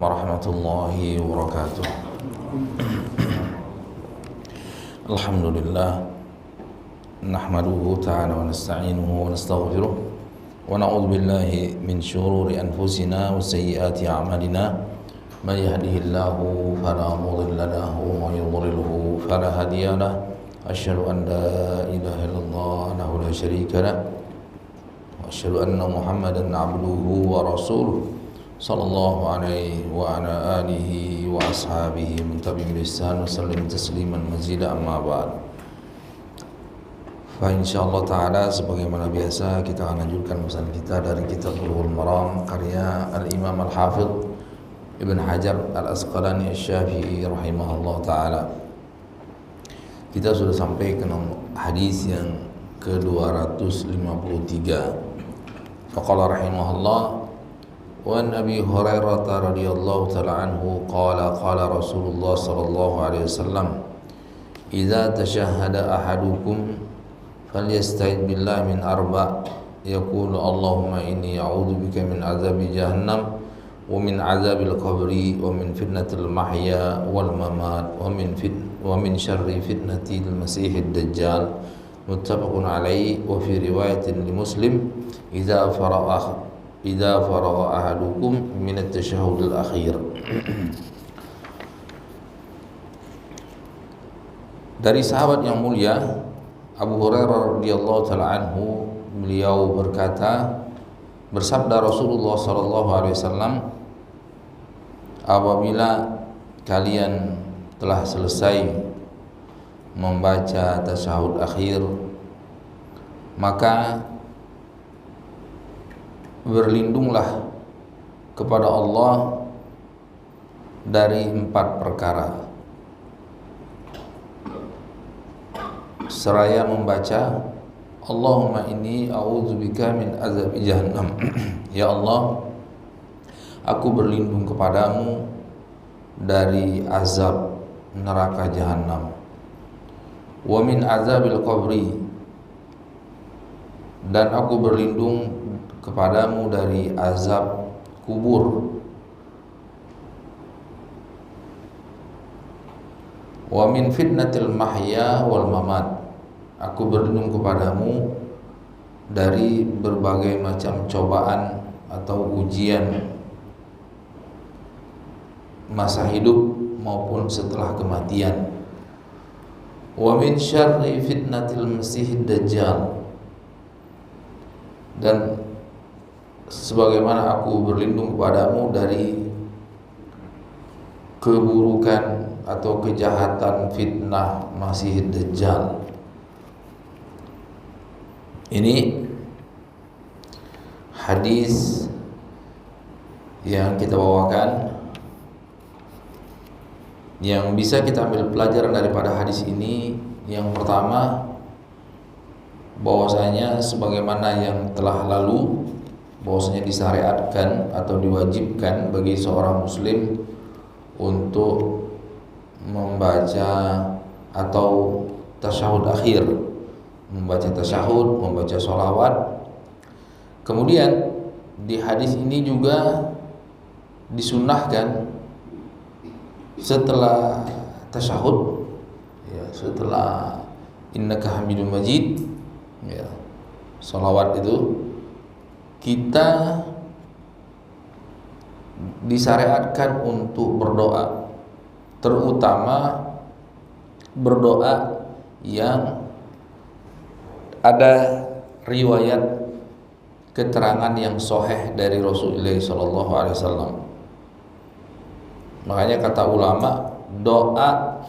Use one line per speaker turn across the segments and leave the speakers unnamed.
warahmatullahi wabarakatuh. Alhamdulillah nahmaduhu ta'ala wa nasta'inuhu wa nastaghfiruh wa na'udzu billahi min shururi anfusina wa sayyiati a'malina may yahdihillahu fala mudilla lahu wa may yudlilhu fala hadiya lahu asyhadu an la ilaha illallah wahdahu la syarika lahu wa asyhadu anna Muhammadan 'abduhu wa rasuluh sallallahu alaihi wa ala alihi wa ashabihi muntabi'in bi ihsan wa sallim tasliman mazida amma ba'd. Fa insyaallah taala sebagaimana biasa kita akan lanjutkan pesan kita dari kitab Bulughul Maram karya Al-Imam Al-Hafidz Ibn Hajar Al-Asqalani Asy-Syafi'i rahimahullah taala. Kita sudah sampai ke hadis yang ke-253. Faqala rahimahullah وعن أبي هريرة رضي الله تعالى عنه قال رسول الله صلى الله عليه وسلم إذا تشهد أحدكم فليستعذ بالله من أربع يقول اللهم إني أعوذ بك من عذاب جهنم ومن عذاب القبر ومن فتنة المحيا والممات ومن شر فتنة المسيح الدجال متفق عليه. وفي رواية لمسلم idza faragha ahadukum min at-tashahhudil akhir. Dari sahabat yang mulia Abu Hurairah radhiyallahu taala anhu, beliau berkata, bersabda Rasulullah sallallahu alaihi wasallam, apabila kalian telah selesai membaca tasyahud akhir, maka berlindunglah kepada Allah dari 4 perkara seraya membaca Allahumma inni a'udzubika min azabi jahannam. Ya Allah, aku berlindung kepadamu dari azab neraka jahanam. Wa min azabil qabri, dan aku berlindung kepadamu dari azab kubur. Wa min fitnatil mahya wal mamat, aku berlindung kepadamu dari berbagai macam cobaan atau ujian masa hidup maupun setelah kematian. Wa min syarri fitnatil masihid dajjal, dan sebagaimana aku berlindung kepadamu dari keburukan atau kejahatan fitnah Masih Dajjal. Ini hadis yang kita bawakan, yang bisa kita ambil pelajaran daripada hadis ini. Yang pertama, bahwasanya sebagaimana yang telah lalu, bahwasanya disyariatkan atau diwajibkan bagi seorang muslim untuk membaca atau tasyahud akhir, membaca tasyahud, membaca sholawat. Kemudian di hadis ini juga disunnahkan setelah tasyahud, ya, setelah innaka hamidum majid, ya, sholawat itu kita disyariatkan untuk berdoa, terutama berdoa yang ada riwayat keterangan yang sahih dari Rasulullah sallallahu alaihi wasallam. Makanya kata ulama, doa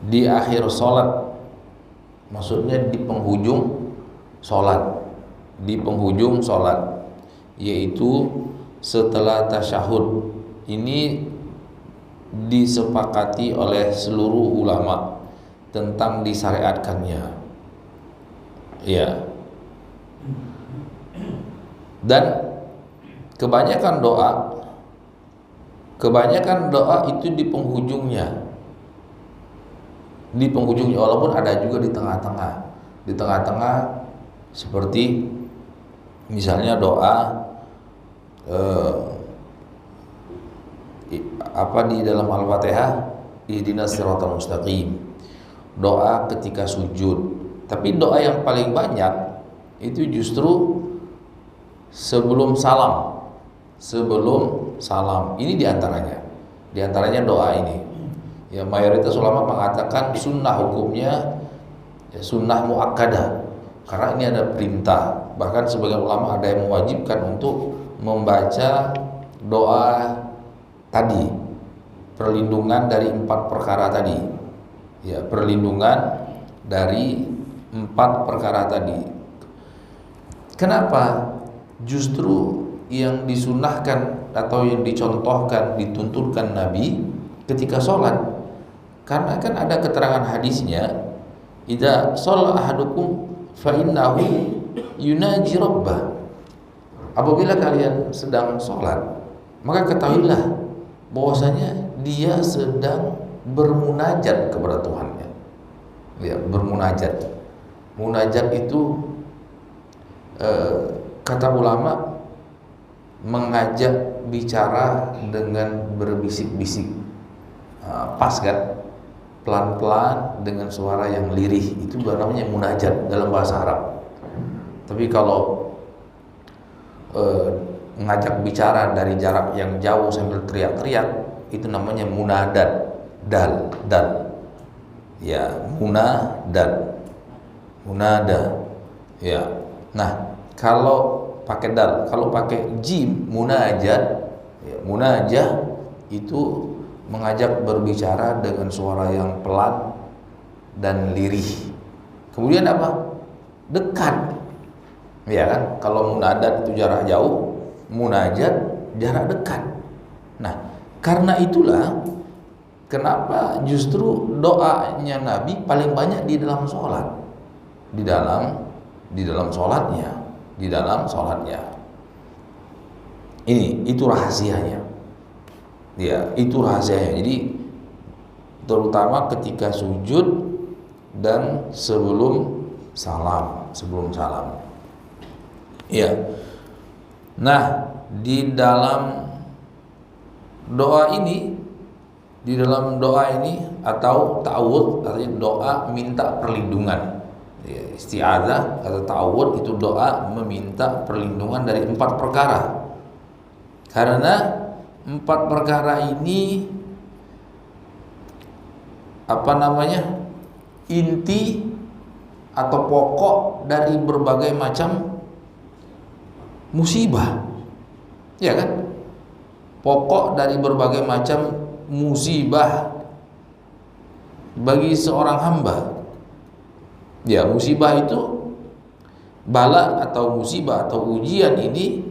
di akhir salat, maksudnya di penghujung salat, yaitu setelah tasyahud. Ini disepakati oleh seluruh ulama tentang disyariatkannya, ya. Dan kebanyakan doa itu di penghujungnya, walaupun ada juga di tengah-tengah, seperti misalnya doa di dalam Al-Fatihah, ihdinas siratal mustaqim, doa ketika sujud. Tapi doa yang paling banyak itu justru sebelum salam. Sebelum salam. Ini diantaranya doa ini. Ya, mayoritas ulama mengatakan sunnah hukumnya ya, sunnah muakkadah, karena ini ada perintah. Bahkan sebagian ulama ada yang mewajibkan untuk membaca doa tadi, perlindungan dari 4 perkara tadi. Ya, perlindungan dari 4 perkara tadi. Kenapa justru yang disunahkan atau yang dicontohkan, dituntutkan Nabi ketika sholat? Karena kan ada keterangan hadisnya, idza shalla ahadukum fa innahu yunaji rabbah. Apabila kalian sedang sholat, maka ketahuilah bahwasanya dia sedang bermunajat kepada Tuhannya. Ya, bermunajat. Munajat itu kata ulama mengajak bicara dengan berbisik-bisik, pas kan, pelan-pelan dengan suara yang lirih, itu namanya munajat dalam bahasa Arab. Tapi kalau mengajak bicara dari jarak yang jauh sambil teriak-teriak, itu namanya munadat, dal. Ya, munada. Ya. Nah, kalau pakai dal, kalau pakai jim, munajat, ya, munajah itu mengajak berbicara dengan suara yang pelan dan lirih. Kemudian apa? Dekat. Ya kan? Kalau munadat itu jarak jauh, munajat jarak dekat. Nah, karena itulah kenapa justru doanya Nabi paling banyak di dalam sholat, di dalam sholatnya. Itu rahasianya. Ya, itu rahasianya. Jadi terutama ketika sujud dan sebelum salam. Ya. Nah, di dalam doa ini atau ta'awudz, artinya doa minta perlindungan. Ya, isti'adzah atau ta'awudz itu doa meminta perlindungan dari 4 perkara. Karena 4 perkara ini inti atau pokok dari berbagai macam musibah. Ya kan? Pokok dari berbagai macam musibah bagi seorang hamba. Ya, musibah itu, bala atau musibah atau ujian ini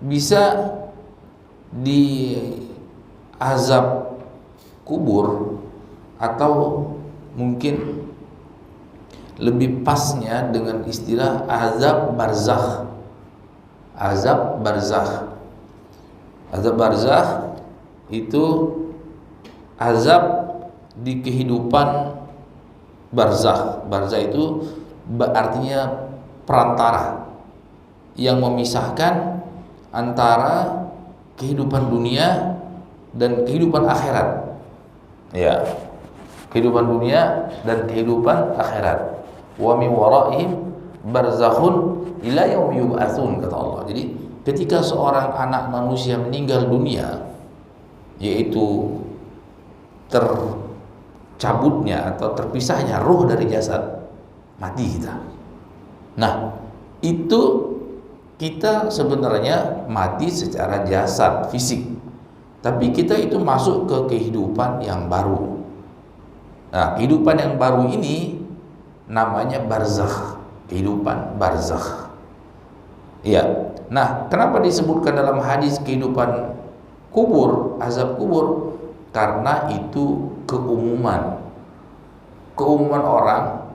bisa di azab kubur, atau mungkin lebih pasnya dengan istilah azab barzakh. Azab barzakh itu azab di kehidupan barzakh. Barzakh itu artinya perantara yang memisahkan antara kehidupan dunia dan kehidupan akhirat. Ya, kehidupan dunia dan kehidupan akhirat. Wa min waraihim barzakhun ila yaumi yub'atsun, kata Allah. Jadi ketika seorang anak manusia meninggal dunia, yaitu tercabutnya atau terpisahnya ruh dari jasad, mati kita. Nah, itu kita sebenarnya mati secara jasad, fisik, tapi kita itu masuk ke kehidupan yang baru. Nah, kehidupan yang baru ini namanya barzakh, kehidupan barzakh. Iya. Nah, kenapa disebutkan dalam hadis kehidupan kubur, azab kubur? Karena itu keumuman orang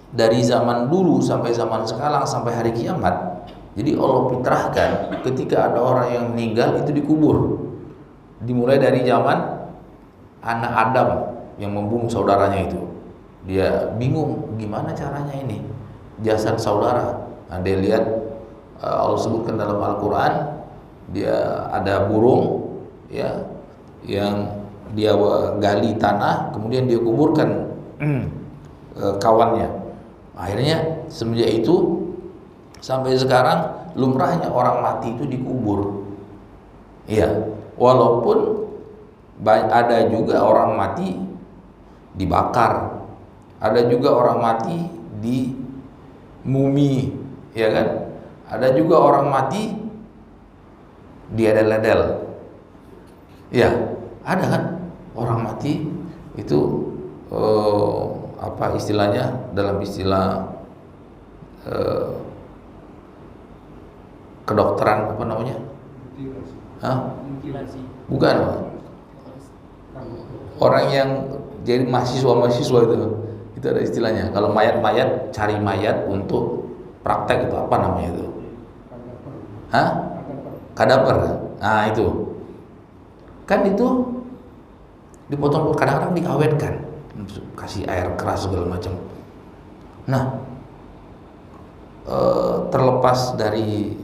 dari zaman dulu sampai zaman sekarang sampai hari kiamat. Jadi Allah fitrahkan ketika ada orang yang meninggal itu dikubur. Dimulai dari zaman anak Adam yang membunuh saudaranya itu. Dia bingung gimana caranya ini jasad saudara. Nah, dia lihat Allah sebutkan dalam Al-Quran, dia ada burung ya yang dia gali tanah kemudian dia kuburkan kawannya. Akhirnya semenjak itu sampai sekarang lumrahnya orang mati itu dikubur. Iya, walaupun ada juga orang mati dibakar, ada juga orang mati di mumi, ya kan? Ada juga orang mati diadel-adel. Ya, ada kan orang mati itu apa istilahnya dalam istilah kedokteran apa namanya? Bukan. Orang yang jadi mahasiswa itu ada istilahnya. Kalau mayat-mayat cari mayat untuk praktek itu apa namanya itu? Kadaver. Nah itu kan itu dipotong, kadang-kadang diawetkan, kasih air keras segala macam. Nah terlepas dari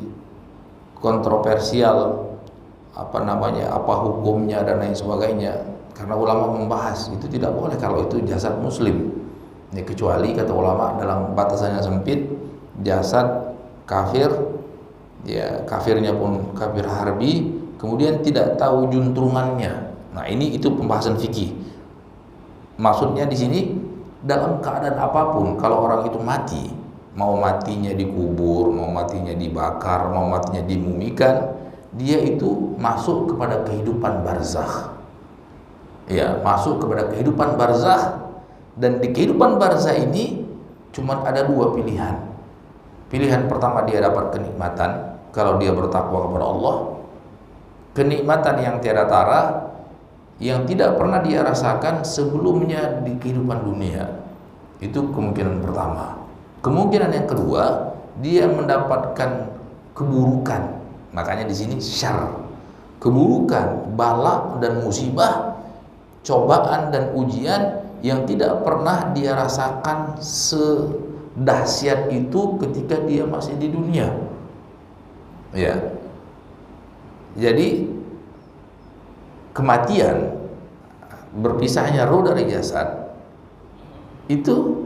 kontroversial apa hukumnya dan lain sebagainya, karena ulama membahas itu tidak boleh kalau itu jasad muslim ya, kecuali kata ulama dalam batasannya sempit, jasad kafir ya, kafirnya pun kafir harbi, kemudian tidak tahu juntrungannya. Nah itu pembahasan fikih. Maksudnya di sini dalam keadaan apapun kalau orang itu mati, mau matinya dikubur, mau matinya dibakar, mau matinya dimumikan, dia itu masuk kepada kehidupan barzakh. Ya, masuk kepada kehidupan barzakh, dan di kehidupan barzakh ini cuma ada dua pilihan. Pilihan pertama, dia dapat kenikmatan kalau dia bertakwa kepada Allah, kenikmatan yang tiada tara yang tidak pernah dia rasakan sebelumnya di kehidupan dunia. Itu kemungkinan pertama. Kemungkinan yang kedua, dia mendapatkan keburukan. Makanya di sini syarr, keburukan, bala dan musibah, cobaan dan ujian yang tidak pernah dia rasakan sedahsyat itu ketika dia masih di dunia. Ya. Jadi kematian, berpisahnya roh dari jasad itu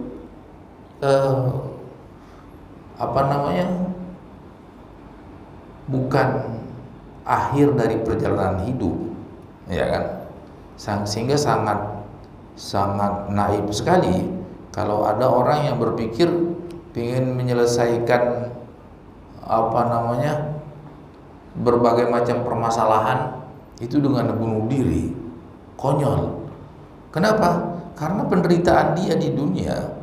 bukan akhir dari perjalanan hidup, ya kan? Sehingga sangat naif sekali kalau ada orang yang berpikir ingin menyelesaikan berbagai macam permasalahan itu dengan bunuh diri. Konyol. Kenapa? Karena penderitaan dia di dunia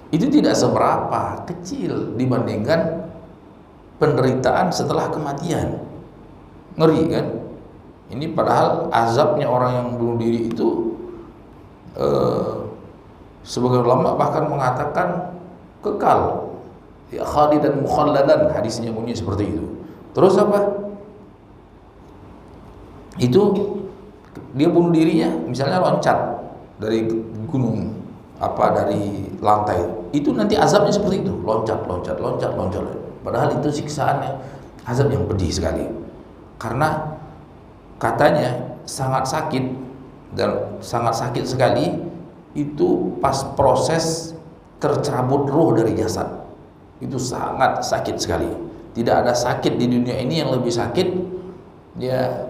itu tidak seberapa kecil dibandingkan penderitaan setelah kematian. Ngeri kan? Ini padahal azabnya orang yang bunuh diri itu sebagian ulama bahkan mengatakan kekal, ya, khalidan mukhalladan, hadisnya bunyi seperti itu. Terus apa? Itu dia bunuh dirinya, misalnya loncat dari gunung dari lantai, itu nanti azabnya seperti itu, loncat. Padahal itu siksaannya azab yang pedih sekali, karena katanya sangat sakit dan sangat sakit sekali itu pas proses tercerabut ruh dari jasad. Itu sangat sakit sekali. Tidak ada sakit di dunia ini yang lebih sakit. Ya,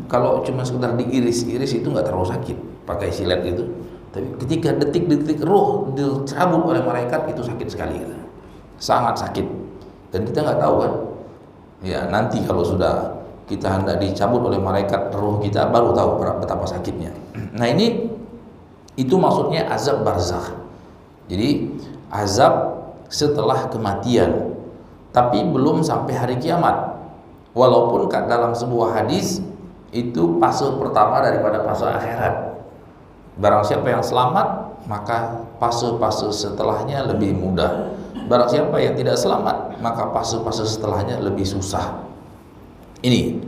kalau cuma sekedar diiris-iris itu nggak terlalu sakit pakai silet itu. Tapi ketika detik-detik ruh dicabut oleh malaikat itu sakit sekali, sangat sakit. Dan kita nggak tahu kan, ya nanti kalau sudah kita hendak dicabut oleh malaikat ruh kita baru tahu betapa sakitnya. Nah itu maksudnya azab barzakh. Jadi azab setelah kematian, tapi belum sampai hari kiamat. Walaupun dalam sebuah hadis itu fase pertama daripada fase akhirat. Barang siapa yang selamat, maka fase-fase setelahnya lebih mudah. Barang siapa yang tidak selamat, maka fase-fase setelahnya lebih susah. Ini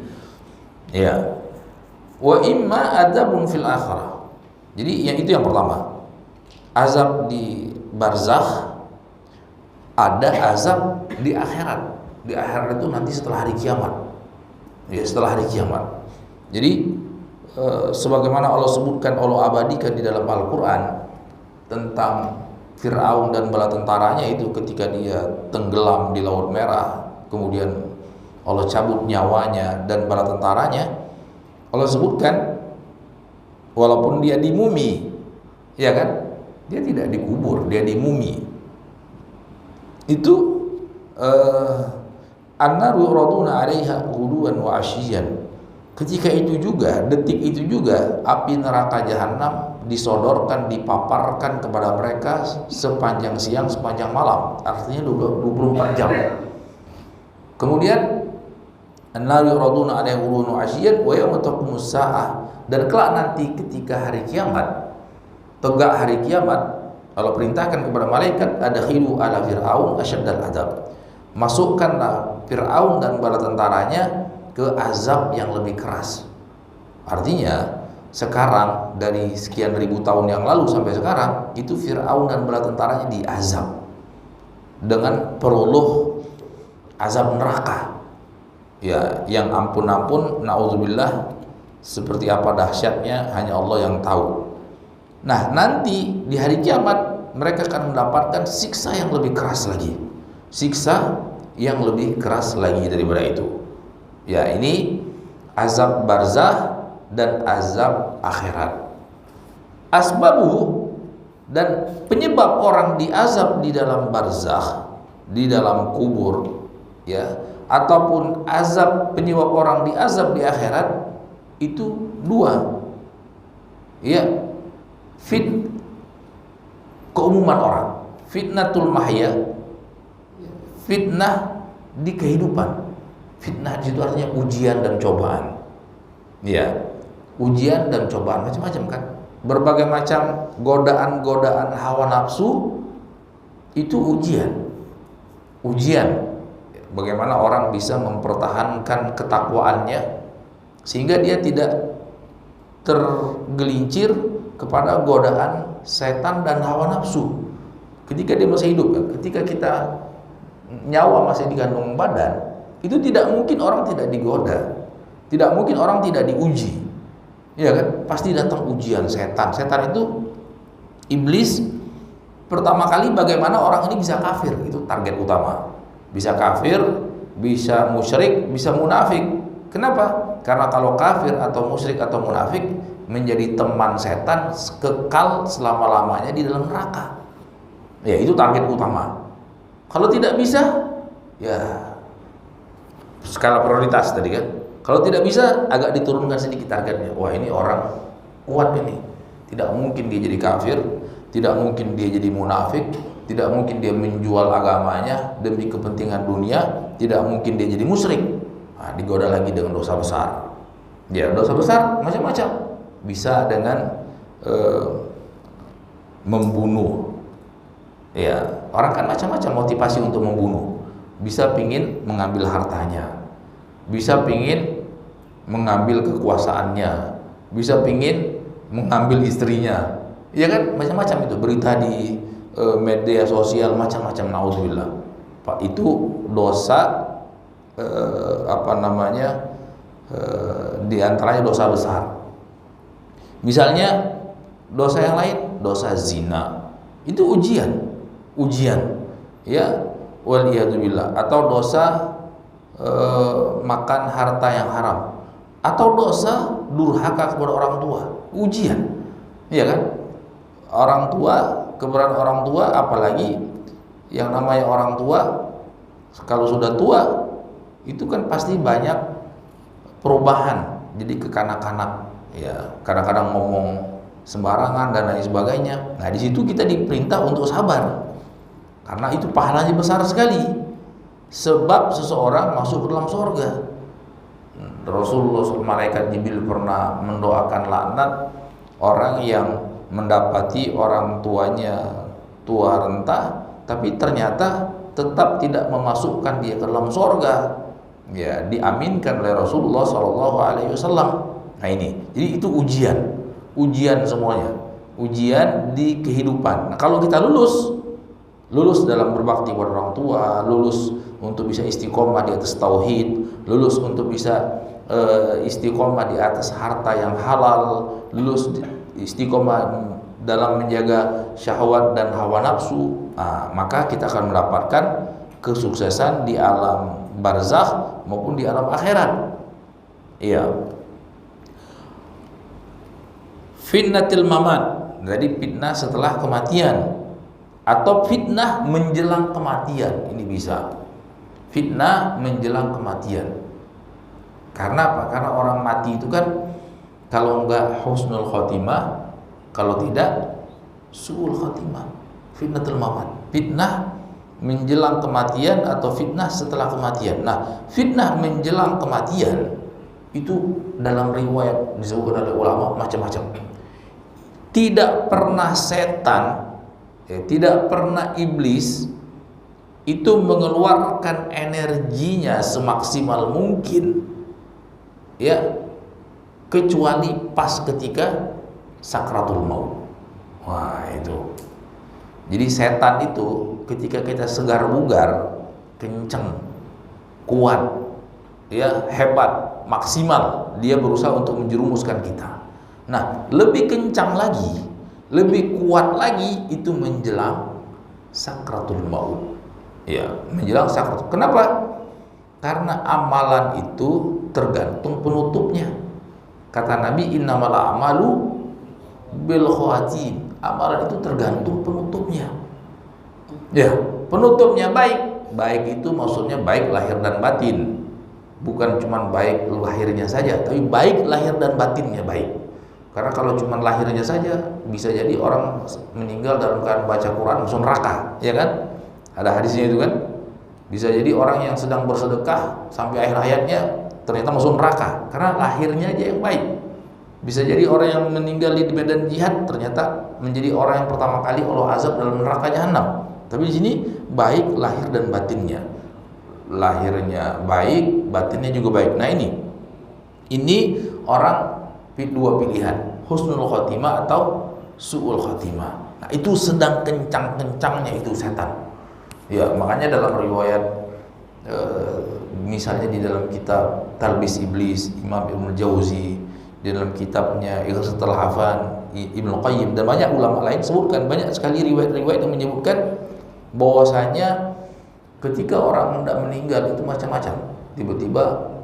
ya. Wa imma adzabun fil akhirah. Jadi yang itu yang pertama. Azab di barzakh, ada azab di akhirat. Di akhirat itu nanti setelah hari kiamat. Ya, setelah hari kiamat. Jadi sebagaimana Allah sebutkan, Allah abadikan di dalam Al-Qur'an tentang Fir'aun dan bala tentaranya itu ketika dia tenggelam di Laut Merah, kemudian Allah cabut nyawanya dan bala tentaranya. Allah sebutkan walaupun dia dimumi, ya kan? Dia tidak dikubur, dia dimumi. Itu an-naru yuraduna 'alaiha ghuduwan wa 'ashiyyan. Ketika itu juga, detik itu juga, api neraka jahanam disodorkan, dipaparkan kepada mereka sepanjang siang, sepanjang malam. Artinya 24 jam. Kemudian an-naru yuraduna 'alaiha ghuduwan wa 'ashiyyan wa yawma taqumus saa'ah. Dan kelak nanti ketika hari kiamat, tegak hari kiamat, Allah perintahkan kepada malaikat, adkhilu ala fir'aun asyaddal adab. Masukkanlah Fir'aun dan bala tentaranya ke azab yang lebih keras. Artinya sekarang dari sekian ribu tahun yang lalu sampai sekarang itu Fir'aun dan bala tentaranya diazab dengan peruluh azab neraka. Ya, yang ampun-ampun, naudzubillah, seperti apa dahsyatnya hanya Allah yang tahu. Nah, nanti di hari kiamat mereka akan mendapatkan siksa yang lebih keras lagi. Siksa yang lebih keras lagi daripada itu. Ya, ini azab barzah dan azab akhirat. Asbabuhu, dan penyebab orang diazab di dalam barzah, di dalam kubur, ya, ataupun azab penyebab orang diazab di akhirat itu dua. Ya, keumuman orang, fitnatul mahya, fitnah di kehidupan. Fitnah di situ artinya ujian dan cobaan. Ya, ujian dan cobaan macam-macam kan. Berbagai macam godaan-godaan hawa nafsu itu ujian. Ujian. Bagaimana orang bisa mempertahankan ketakwaannya sehingga dia tidak tergelincir kepada godaan setan dan hawa nafsu. Ketika dia masih hidup, ketika kita nyawa masih di kandung badan, itu tidak mungkin orang tidak digoda, tidak mungkin orang tidak diuji, ya kan? Pasti datang ujian setan. Setan itu iblis. Pertama kali bagaimana orang ini bisa kafir, itu target utama. Bisa kafir, bisa musyrik, bisa munafik. Kenapa? Karena kalau kafir atau musyrik atau munafik menjadi teman setan kekal selama-lamanya di dalam neraka. Ya, itu target utama. Kalau tidak bisa, ya skala prioritas tadi kan. Kalau tidak bisa, agak diturunkan sedikit targetnya. Wah, ini orang kuat ini. Tidak mungkin dia jadi kafir, tidak mungkin dia jadi munafik, tidak mungkin dia menjual agamanya demi kepentingan dunia, tidak mungkin dia jadi musyrik. Nah, digoda lagi dengan dosa besar. Ya, dosa besar macam-macam. Bisa dengan membunuh. Ya, orang kan macam-macam motivasi untuk membunuh. Bisa pingin mengambil hartanya, bisa pingin mengambil kekuasaannya, bisa pingin mengambil istrinya, ya kan, macam-macam itu berita di media sosial macam-macam. Naudzubillah, Pak, itu dosa di antaranya dosa besar. Misalnya dosa yang lain, dosa zina, itu ujian, ya, waliyadzubillah, atau dosa makan harta yang haram, atau dosa durhaka kepada orang tua, ujian, ya kan? Orang tua, keberadaan orang tua, apalagi yang namanya orang tua, kalau sudah tua itu kan pasti banyak perubahan, jadi kekanak-kanak, ya, kadang-kadang ngomong sembarangan dan lain sebagainya. Nah, di situ kita diperintah untuk sabar, karena itu pahalanya besar sekali. Sebab seseorang masuk ke dalam surga. Rasulullah, malaikat Jibril pernah mendoakan laknat orang yang mendapati orang tuanya tua renta, tapi ternyata tetap tidak memasukkan dia ke dalam surga. Ya, diaminkan oleh Rasulullah SAW. Nah, ini, jadi itu ujian semuanya, ujian di kehidupan. Nah, kalau kita lulus lulus dalam berbakti kepada orang tua, lulus untuk bisa istiqomah di atas tauhid, lulus untuk bisa istiqomah di atas harta yang halal, lulus istiqomah dalam menjaga syahwat dan hawa nafsu, maka kita akan mendapatkan kesuksesan di alam barzakh maupun di alam akhirat. Iya. Fitnatil mamat, jadi fitnah setelah kematian, atau fitnah menjelang kematian. Ini bisa fitnah menjelang kematian. Karena apa? Karena orang mati itu kan kalau enggak husnul khotimah, kalau tidak su'ul khotimah. Fitnatul mamat, fitnah menjelang kematian atau fitnah setelah kematian. Nah, fitnah menjelang kematian itu dalam riwayat disebutkan oleh ulama macam-macam. Tidak pernah setan, tidak pernah iblis itu mengeluarkan energinya semaksimal mungkin, ya, kecuali pas ketika sakratul maut. Wah, itu. Jadi setan itu ketika kita segar bugar, kenceng, kuat, ya, hebat, maksimal, dia berusaha untuk menjerumuskan kita. Nah, lebih kencang lagi, lebih kuat lagi itu menjelang sakratul maut. Ya, menjelang sakratul. Kenapa? Karena amalan itu tergantung penutupnya. Kata Nabi, innamal a'malu bil khawatim. Amalan itu tergantung penutupnya. Ya, penutupnya baik. Baik itu maksudnya baik lahir dan batin. Bukan cuma baik lahirnya saja, tapi baik lahir dan batinnya baik. Karena kalau cuma lahirnya saja, bisa jadi orang meninggal dalam keadaan baca Quran langsung neraka, ya kan? Ada hadisnya itu kan? Bisa jadi orang yang sedang bersedekah sampai akhir hayatnya ternyata masuk neraka karena lahirnya aja yang baik. Bisa jadi orang yang meninggal di medan jihad ternyata menjadi orang yang pertama kali Allah azab dalam neraka jahanam. Tapi di sini baik lahir dan batinnya. Lahirnya baik, batinnya juga baik. Nah, ini orang dua pilihan, husnul khotimah atau su'ul khotimah. Nah, itu sedang kencang-kencangnya itu setan. Ya, makanya dalam riwayat misalnya di dalam kitab Talbis Iblis Imam Ibnu Jauzi, di dalam kitabnya Ighasatul Lahfan Ibnu Qayyim, dan banyak ulama lain sebutkan banyak sekali riwayat-riwayat yang menyebutkan bahwasanya ketika orang hendak meninggal itu macam-macam. Tiba-tiba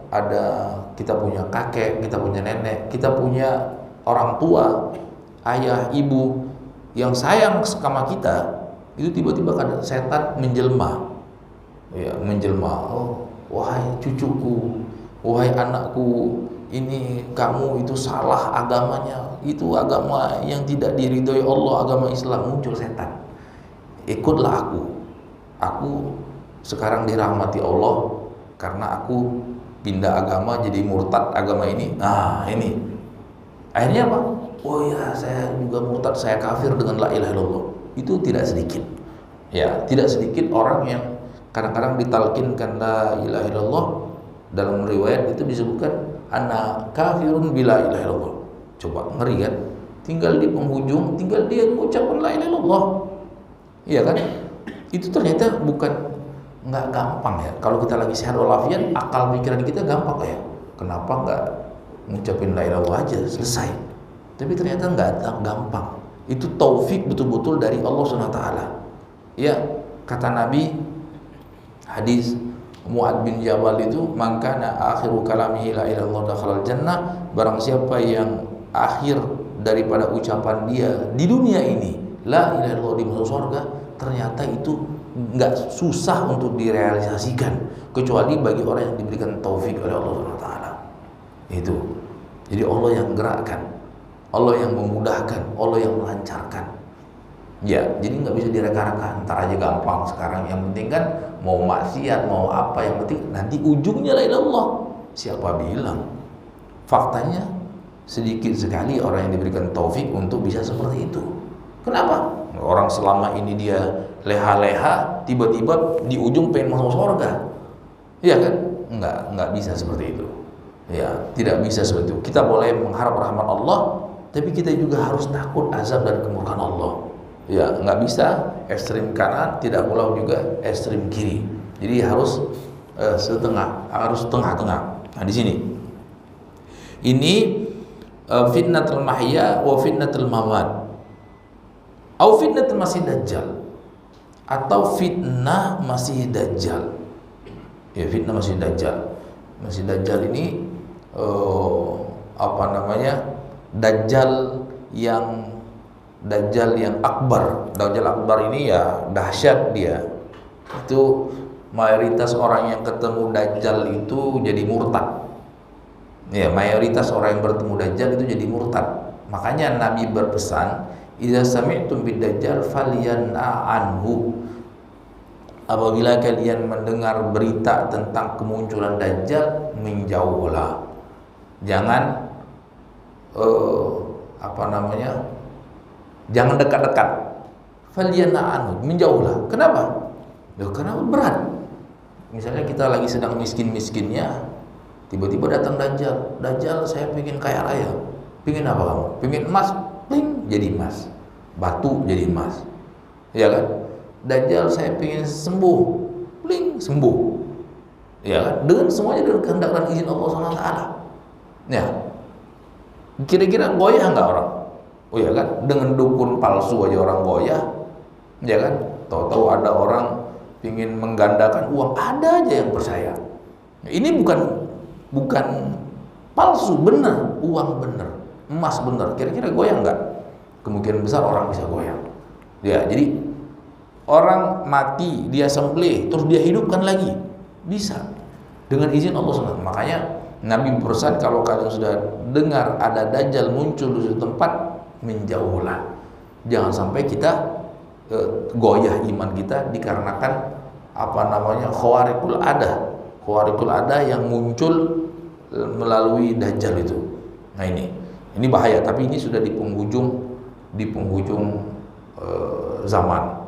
ada, kita punya kakek, kita punya nenek, kita punya orang tua, ayah, ibu yang sayang sama kita, itu tiba-tiba kadang setan menjelma, ya, menjelma. Oh, wahai cucuku, wahai anakku, ini kamu itu salah agamanya, itu agama yang tidak diridhoi Allah, agama Islam. Muncul setan, ikutlah aku sekarang dirahmati Allah karena aku pindah agama jadi murtad agama ini. Nah, ini akhirnya apa? Oh ya, saya juga murtad, saya kafir dengan la ilaha illallah. Itu tidak sedikit, ya, tidak sedikit orang yang kadang-kadang ditalkinkan la ilaha illallah. Dalam riwayat itu disebutkan ana kafirun bila ilaha illallah. Coba, ngeri kan? Tinggal di penghujung, tinggal dia mengucapkan la ilaha illallah, iya kan? Itu ternyata bukan, nggak gampang ya. Kalau kita lagi sehat walafiat, akal pikiran kita gampang ya. Kenapa nggak ngucapin la ilaha illallah aja selesai? Tapi ternyata nggak gampang. Itu taufik betul-betul dari Allah SWT. Ya, kata Nabi, hadis Mu'ad bin Jabal itu, man kana akhiru kalamihi la ilaha illallah dakhalal jannah. Barang siapa yang akhir daripada ucapan dia di dunia ini la ilaha illallah, di masuk surga, ternyata itu nggak susah untuk direalisasikan kecuali bagi orang yang diberikan taufik oleh Allah SWT. Itu. Jadi Allah yang gerakkan, Allah yang memudahkan, Allah yang melancarkan. Ya, jadi nggak bisa direka-reka, ntar aja gampang sekarang. Yang penting kan mau maksiat, mau apa, yang penting nanti ujungnya la ilaha illallah. Siapa bilang? Faktanya sedikit sekali orang yang diberikan taufik untuk bisa seperti itu. Kenapa? Orang selama ini dia leha-leha, tiba-tiba di ujung pengen masuk surga. Iya kan? Enggak bisa seperti itu. Ya, tidak bisa seperti itu. Kita boleh mengharap rahmat Allah, tapi kita juga harus takut azab dan kemurkaan Allah. Ya, nggak bisa ekstrim kanan, tidak pula juga ekstrim kiri. Jadi harus setengah, harus tengah-tengah. Nah, di sini ini fitnatul mahya wa fitnatul mamat, au fitnatul masih dajjal, atau fitnah masih dajjal. Ya, fitnah masih dajjal. Masih dajjal ini apa namanya? Dajjal yang akbar. Dajjal akbar ini ya dahsyat dia. Itu mayoritas orang yang ketemu dajjal itu jadi murtad. Ya, mayoritas orang yang bertemu dajjal itu jadi murtad. Makanya Nabi berpesan, "Idza sami'tum bid-dajjal falyan'a anhu." Apabila kalian mendengar berita tentang kemunculan dajjal, menjauhlah. Jangan jangan dekat-dekat. Falyan'a anhu, menjauhlah. Kenapa? Ya, karena berat. Misalnya kita lagi sedang miskin-miskinnya, tiba-tiba datang dajjal. Dajjal, saya pengen kaya raya. Pengen apa kamu? Pengen emas, pling, jadi emas. Batu jadi emas. Ya kan? Dajjal, saya pengen sembuh, pling, sembuh. Ya kan? Dengan semuanya dengan kehendak dan izin Allah SWT. Ya. Kira-kira goyah nggak orang? Oh ya kan? Dengan dukun palsu aja orang goyah. Ya kan? Tahu-tahu ada orang ingin menggandakan uang, ada aja yang percaya. Ini bukan palsu, benar, uang benar, emas benar. Kira-kira goyang nggak? Kemungkinan besar orang bisa goyang. Ya, jadi orang mati dia sembelih terus dia hidupkan lagi, bisa dengan izin Allah SWT. Makanya Nabi berpesan, kalau kalian sudah dengar ada dajjal muncul di suatu tempat, menjauhlah. Jangan sampai kita goyah iman kita dikarenakan khawariqul ada yang muncul melalui dajjal itu. Nah, ini bahaya, tapi ini sudah di penghujung zaman.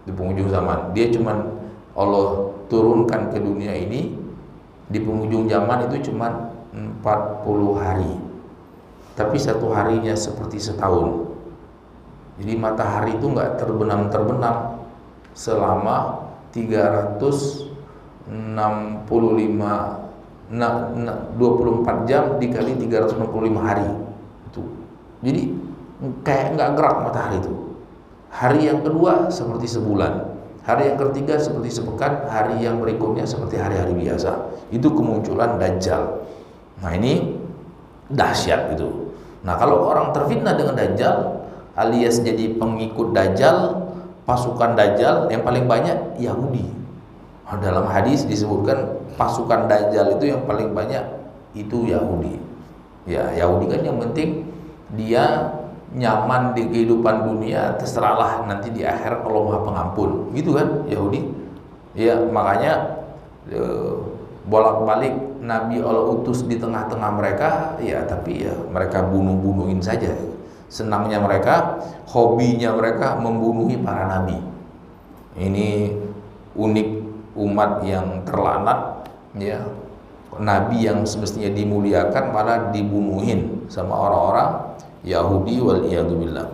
Di penghujung zaman. Dia cuman Allah turunkan ke dunia ini di penghujung zaman itu cuman 40 hari. Tapi satu harinya seperti setahun. Jadi matahari itu nggak terbenam selama 24 jam dikali 365 hari itu. Jadi kayak nggak gerak matahari itu. Hari yang kedua seperti sebulan, hari yang ketiga seperti sepekan, hari yang berikutnya seperti hari-hari biasa. Itu kemunculan dajjal. Nah, ini dahsyat itu. Nah, kalau orang terfitnah dengan dajjal alias jadi pengikut dajjal, pasukan dajjal yang paling banyak Yahudi. Dalam hadis disebutkan pasukan dajjal itu yang paling banyak itu Yahudi. Ya, Yahudi kan yang penting dia nyaman di kehidupan dunia, terserahlah nanti di akhirat Allah Maha Pengampun. Gitu kan Yahudi? Ya, makanya bolak-balik Nabi Allah utus di tengah-tengah mereka, ya tapi ya mereka bunuh-bunuhin saja. Senangnya mereka, hobinya mereka membunuhi para nabi. Ini unik umat yang terlanat, ya. Nabi yang semestinya dimuliakan malah dibunuhin sama orang-orang Yahudi wal iyadzubillah.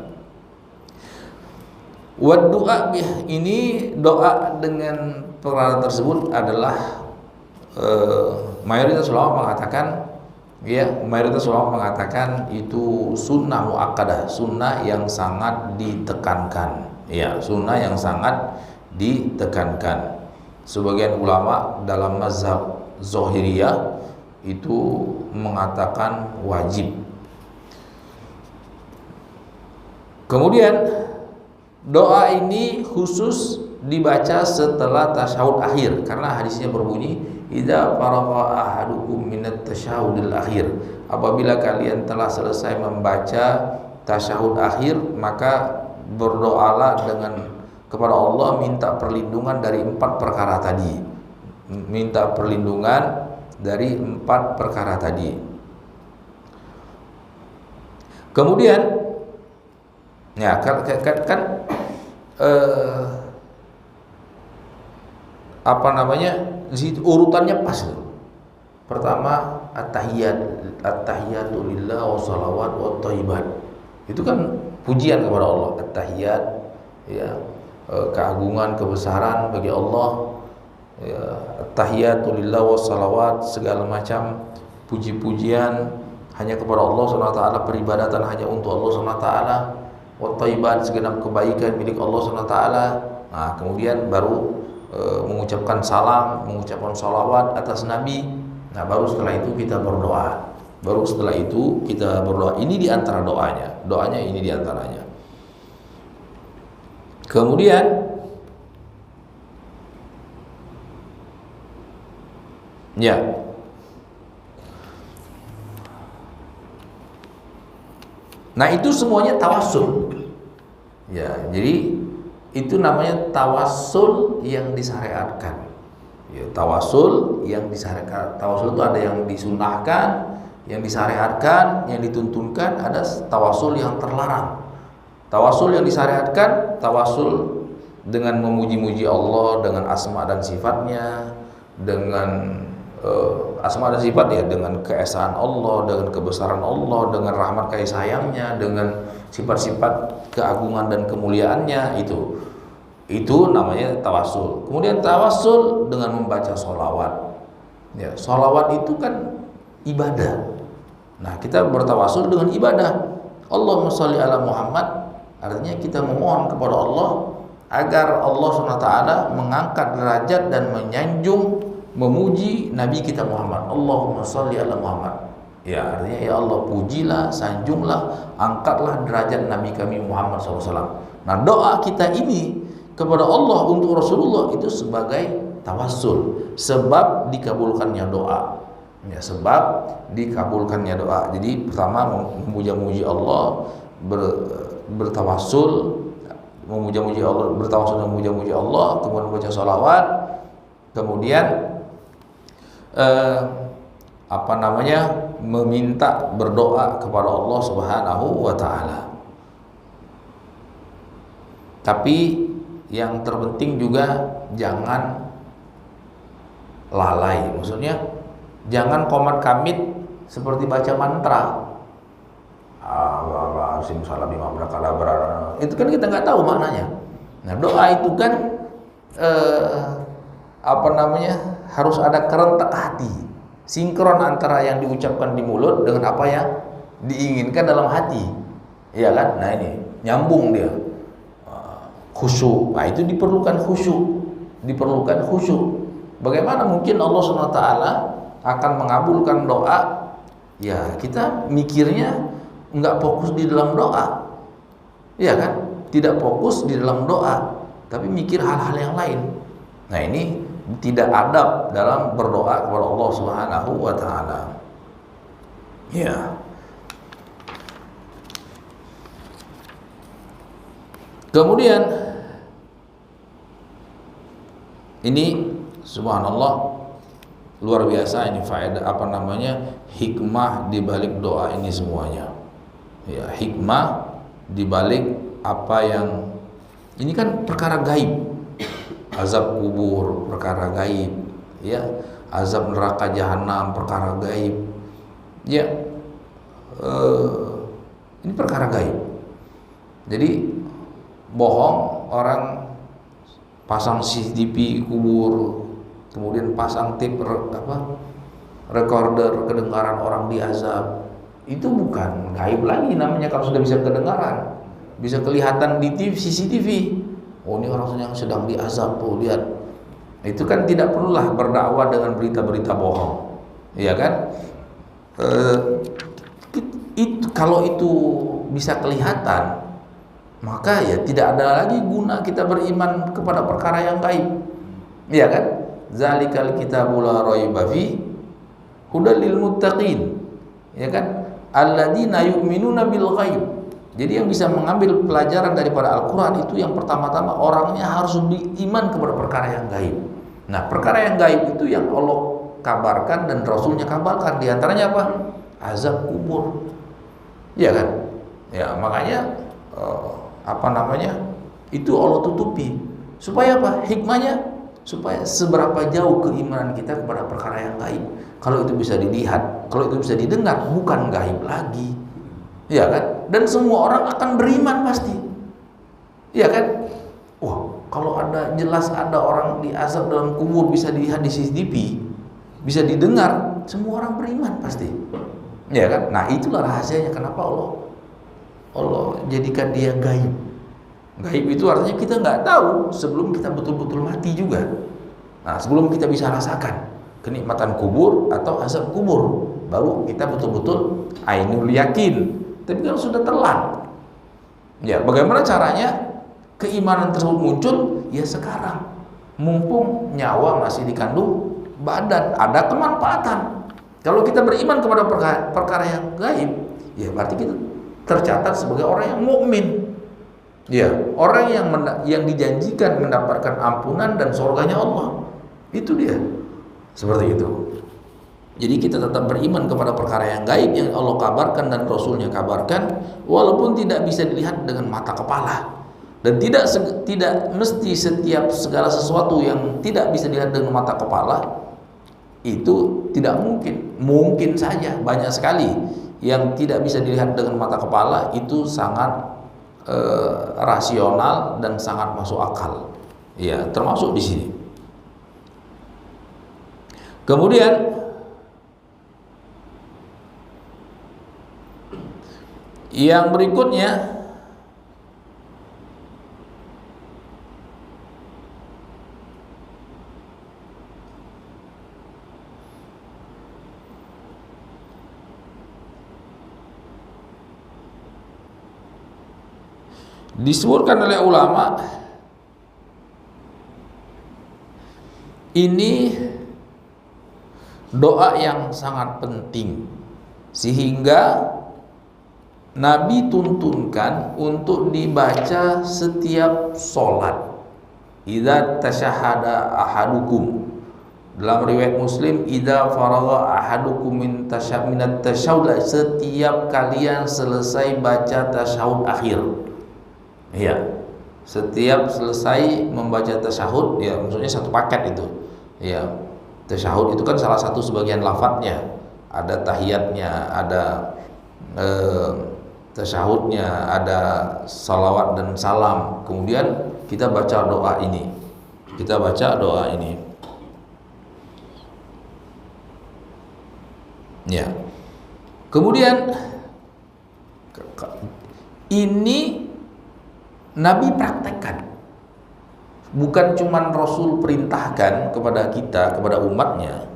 Wa doa ini doa dengan perkara tersebut adalah mayoritas ulama mengatakan itu sunnah muakkadah, sunnah yang sangat ditekankan. Ya, sunnah yang sangat ditekankan. Sebagian ulama dalam mazhab Zahiriyah itu mengatakan wajib. Kemudian doa ini khusus dibaca setelah tasyahud akhir karena hadisnya berbunyi idza faragha ahadukum minat tasyahudil akhir. Apabila kalian telah selesai membaca tasyahud akhir, maka berdoalah kepada Allah, minta perlindungan dari 4 perkara tadi. Minta perlindungan dari 4 perkara tadi. Kemudian ya urutannya pas itu. Pertama at-tahiyatu lillah wa shalawat wa thayyibat. Itu kan pujian kepada Allah. At-tahiyat ya, keagungan, kebesaran bagi Allah, ya, tahiyatulillah wassalawat, segala macam puji-pujian hanya kepada Allah SWT, peribadatan hanya untuk Allah SWT, wa thayyibat, segenap kebaikan milik Allah SWT. Nah, kemudian baru mengucapkan salam, mengucapkan salawat atas Nabi. Nah, baru setelah itu kita berdoa. Ini di antara doanya ini di antaranya. Kemudian ya, nah itu semuanya tawassul. Ya, jadi itu namanya tawassul yang disyariatkan. Ya, tawassul yang disyariatkan. Tawassul itu ada yang disunahkan, yang disyariatkan, yang dituntunkan, ada tawassul yang terlarang. Tawassul yang disyariatkan, tawassul dengan memuji-muji Allah dengan asma dan sifatnya, dengan asma dan sifat ya, dengan keesaan Allah, dengan kebesaran Allah, dengan rahmat kasih sayangnya, dengan sifat-sifat keagungan dan kemuliaannya, itu namanya tawassul. Kemudian tawassul dengan membaca sholawat. Ya, sholawat itu kan ibadah. Nah, kita bertawassul dengan ibadah. Allahumma sholli ala Muhammad, artinya kita memohon kepada Allah agar Allah SWT mengangkat derajat dan menyanjung, memuji Nabi kita Muhammad. Allahumma sholli ala Muhammad. Ya, artinya ya Allah, pujilah, sanjunglah, angkatlah derajat Nabi kami Muhammad SAW. Nah, doa kita ini kepada Allah untuk Rasulullah itu sebagai tawassul, sebab dikabulkannya doa. Ya, sebab dikabulkannya doa. Jadi pertama memuja-muji Allah, bertawassul, memuja-muji Allah, bertawassul dan memuja-muji Allah, kemudian baca sholawat, kemudian meminta, berdoa kepada Allah Subhanahu wa taala. Tapi yang terpenting juga jangan lalai. Maksudnya jangan komat kamit seperti baca mantra. Itu kan kita nggak tahu maknanya. Nah, doa itu kan harus ada kerentak hati, sinkron antara yang diucapkan di mulut dengan apa yang diinginkan dalam hati, iya kan? Nah, ini nyambung dia, khusyuk. Nah, itu diperlukan khusyuk. Bagaimana mungkin Allah SWT akan mengabulkan doa? Ya, kita mikirnya nggak fokus di dalam doa, iya kan? Tidak fokus di dalam doa, tapi mikir hal-hal yang lain. Nah, ini tidak adab dalam berdoa kepada Allah Subhanahu wa taala. Ya. Kemudian ini subhanallah, luar biasa ini faedah hikmah di balik doa ini semuanya. Ya, hikmah di balik apa yang ini kan perkara gaib. Azab kubur perkara gaib, ya, azab neraka jahanam perkara gaib, ya, ini perkara gaib. Jadi bohong orang pasang CCTV kubur, kemudian pasang tape recorder kedengaran orang diazab, itu bukan gaib lagi namanya kalau sudah bisa kedengaran, bisa kelihatan di TV, CCTV. Oh, ini orang yang sedang diazab tuh, lihat. Itu kan tidak perlulah berdakwah dengan berita-berita bohong, iya kan? Kalau itu bisa kelihatan, maka ya tidak ada lagi guna kita beriman kepada perkara yang gaib, iya kan? Zalikal kitabul la raiba fi hudal lil muttaqin, ya kan? Alladzina yu'minuna bil ghaib. Jadi yang bisa mengambil pelajaran daripada Al-Quran itu yang pertama-tama orangnya harus beriman kepada perkara yang gaib. Nah, perkara yang gaib itu yang Allah kabarkan dan Rasulnya kabarkan. Di antaranya apa? Azab kubur. Iya kan? Ya, makanya itu Allah tutupi. Supaya apa? Hikmahnya supaya seberapa jauh keimanan kita kepada perkara yang gaib. Kalau itu bisa dilihat, kalau itu bisa didengar, bukan gaib lagi. Iya kan? Dan semua orang akan beriman pasti. Iya kan? Wah, kalau ada jelas ada orang diazab dalam kubur bisa dilihat di CCTV, bisa didengar, semua orang beriman pasti. Ya kan? Nah, itulah rahasianya kenapa Allah jadikan dia gaib. Gaib itu artinya kita nggak tahu sebelum kita betul-betul mati juga. Nah, sebelum kita bisa rasakan kenikmatan kubur atau azab kubur, baru kita betul-betul ainul yakin. Tapi kalau sudah telat, ya bagaimana caranya keimanan tersebut muncul? Ya sekarang, mumpung nyawa masih dikandung badan, ada kemanfaatan. Kalau kita beriman kepada perkara yang gaib, ya berarti kita tercatat sebagai orang yang mukmin. Ya, orang yang dijanjikan mendapatkan ampunan dan surganya Allah. Itu dia. Seperti itu. Jadi kita tetap beriman kepada perkara yang gaib yang Allah kabarkan dan Rasulnya kabarkan, walaupun tidak bisa dilihat dengan mata kepala. Dan tidak mesti setiap segala sesuatu yang tidak bisa dilihat dengan mata kepala itu tidak mungkin. Mungkin saja, banyak sekali yang tidak bisa dilihat dengan mata kepala itu sangat rasional dan sangat masuk akal. Ya, termasuk di sini. Kemudian yang berikutnya, disebutkan oleh ulama, ini doa yang sangat penting sehingga Nabi tuntunkan untuk dibaca setiap sholat. Idza tasyahada ahadukum, dalam riwayat Muslim, idza faragha ahadukum min minat tasyahud, setiap kalian selesai baca tasyahud akhir. Ya, setiap selesai membaca tasyahud, ya maksudnya satu paket itu. Ya, tasyahud itu kan salah satu sebagian lafadznya, ada tahiyatnya, ada tasyahudnya, ada salawat dan salam. Kemudian kita baca doa ini. Kita baca doa ini. Ya. Kemudian ini Nabi praktekkan. Bukan cuma Rasul perintahkan kepada kita, kepada umatnya,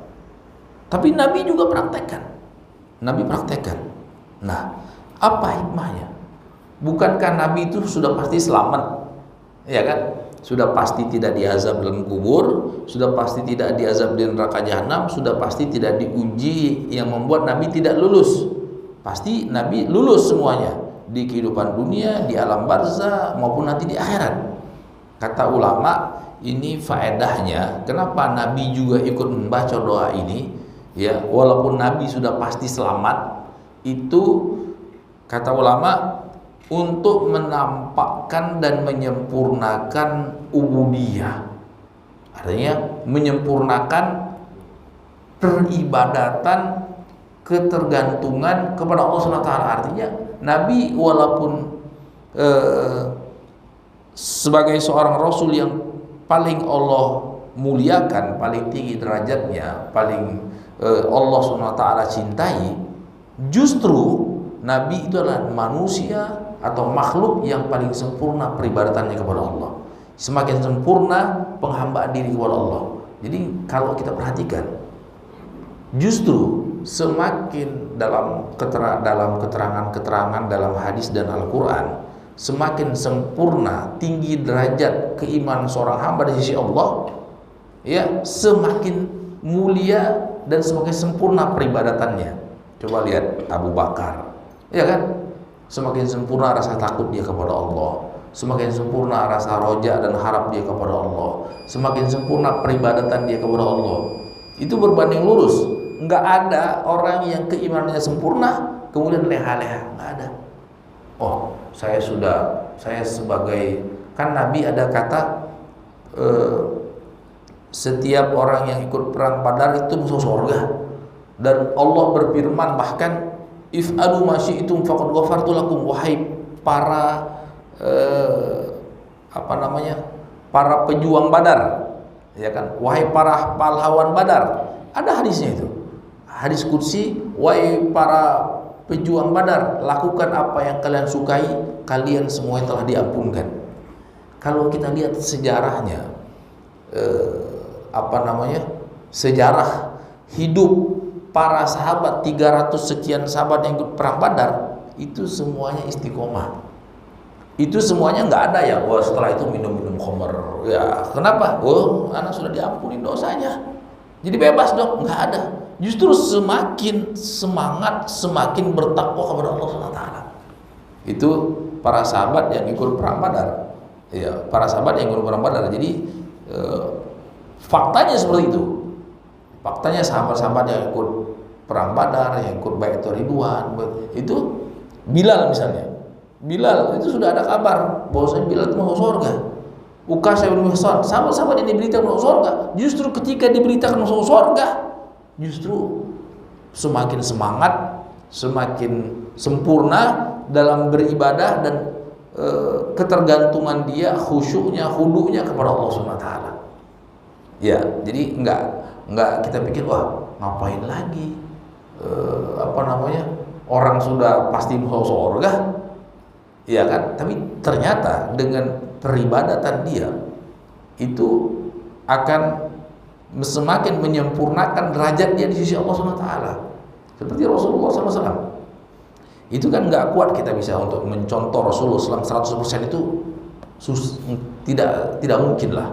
tapi Nabi juga praktekkan. Nabi praktekkan. Nah, apa hikmahnya? Bukankah Nabi itu sudah pasti selamat? Ya kan? Sudah pasti tidak diazab dalam kubur, sudah pasti tidak diazab di neraka jahanam, sudah pasti tidak diuji yang membuat Nabi tidak lulus. Pasti Nabi lulus semuanya di kehidupan dunia, di alam barzah maupun nanti di akhirat. Kata ulama, ini faedahnya kenapa Nabi juga ikut membaca doa ini, ya, walaupun Nabi sudah pasti selamat. Itu kata ulama untuk menampakkan dan menyempurnakan ubudiyah, artinya menyempurnakan peribadatan, ketergantungan kepada Allah SWT. Artinya Nabi walaupun sebagai seorang Rasul yang paling Allah muliakan, paling tinggi derajatnya, paling Allah SWT cintai, justru Nabi itu adalah manusia atau makhluk yang paling sempurna peribadatannya kepada Allah. Semakin sempurna penghambaan diri kepada Allah. Jadi kalau kita perhatikan, justru semakin dalam keterangan-keterangan dalam hadis dan Al-Quran, semakin sempurna tinggi derajat keimanan seorang hamba di sisi Allah, ya, semakin mulia dan semakin sempurna peribadatannya. Coba lihat Abu Bakar, ya kan, semakin sempurna rasa takut dia kepada Allah, semakin sempurna rasa roja dan harap dia kepada Allah, semakin sempurna peribadatan dia kepada Allah. Itu berbanding lurus. Enggak ada orang yang keimanannya sempurna kemudian leha-leha, enggak ada. Oh, saya sebagai, kan Nabi ada kata setiap orang yang ikut perang Badar itu masuk surga. Dan Allah berfirman bahkan, if'alu ma syi'tum faqad ghafartu lakum, wahai para para pejuang Badar, ya kan? Wahai para pahlawan Badar. Ada hadisnya itu. Hadis qudsi, wahai para pejuang Badar, lakukan apa yang kalian sukai, kalian semua telah diampunkan. Kalau kita lihat sejarahnya, sejarah hidup para sahabat, 300 sekian sahabat yang ikut perang Badar, itu semuanya istiqomah. Itu semuanya nggak ada ya, wah setelah itu minum-minum khamr. Ya, kenapa? Oh, anak sudah diampuni dosanya, jadi bebas dong. Nggak ada. Justru semakin semangat, semakin bertakwa kepada Allah SWT. Itu para sahabat yang ikut perang Badar. Ya, para sahabat yang ikut perang Badar. Jadi faktanya seperti itu. Faktanya sahabat-sahabat yang ikut perang Badar, yang ikut Bai'atul Ridwan, itu Bilal misalnya. Bilal itu sudah ada kabar bahwasanya Bilal itu masuk surga. Uqasyah bin Mihsan, sahabat-sahabat yang diberitakan masuk surga. Justru ketika diberitakan masuk surga, justru semakin semangat, semakin sempurna dalam beribadah dan ketergantungan dia, khusyuknya, khudunya kepada Allah SWT. Ya, jadi enggak kita pikir wah ngapain lagi, orang sudah pasti masuk surga. Ya kan, tapi ternyata dengan peribadatan dia itu akan semakin menyempurnakan derajat dia di sisi Allah SWT. Seperti Rasulullah SAW. Itu kan nggak kuat kita bisa untuk mencontoh Rasulullah SAW 100% itu tidak mungkin lah.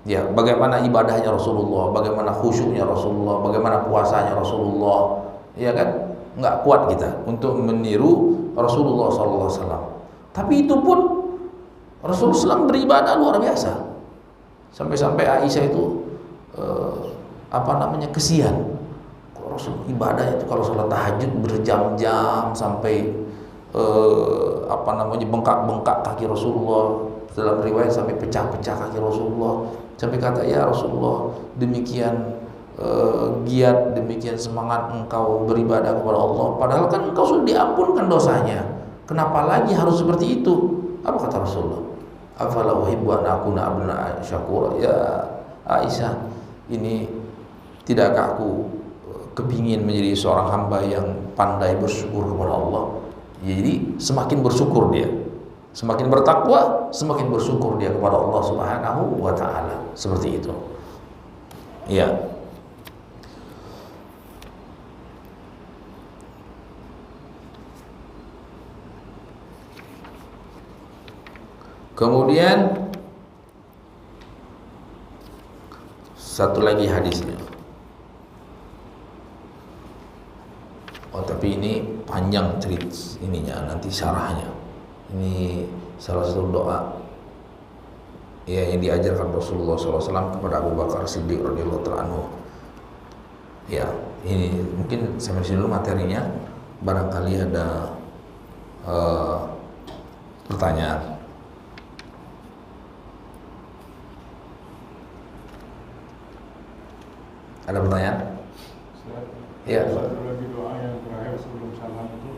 Ya, bagaimana ibadahnya Rasulullah, bagaimana khusyuknya Rasulullah, bagaimana puasanya Rasulullah, ya kan, nggak kuat kita untuk meniru Rasulullah SAW. Tapi itu pun Rasulullah SAW beribadah luar biasa. Sampai-sampai Aisyah itu kesian. Rasul ibadahnya itu kalau sholat tahajud berjam-jam sampai bengkak-bengkak kaki Rasulullah. Dalam riwayat sampai pecah-pecah kaki Rasulullah. Sampai kata, ya Rasulullah, demikian giat, demikian semangat engkau beribadah kepada Allah, padahal kan engkau sudah diampunkan dosanya. Kenapa lagi harus seperti itu? Apa kata Rasulullah? Afala uhibbu an akuna abdan syakura. Ya Aisyah, ini tidakkah aku kepingin menjadi seorang hamba yang pandai bersyukur kepada Allah? Jadi semakin bersyukur dia, semakin bertakwa, semakin bersyukur dia kepada Allah Subhanahu wa taala. Seperti itu. Ya. Kemudian satu lagi hadisnya. Oh, tapi ini panjang cerita ininya, nanti syarahnya. Ini salah satu doa ya yang diajarkan Rasulullah SAW kepada Abu Bakar Siddiq radhiyallahu anhu. Ya, ini mungkin sampai sini dulu materinya. Barangkali ada pertanyaan. Ada pertanyaan? Ya.
Satu lagi doa yang terakhir sebelum salam itu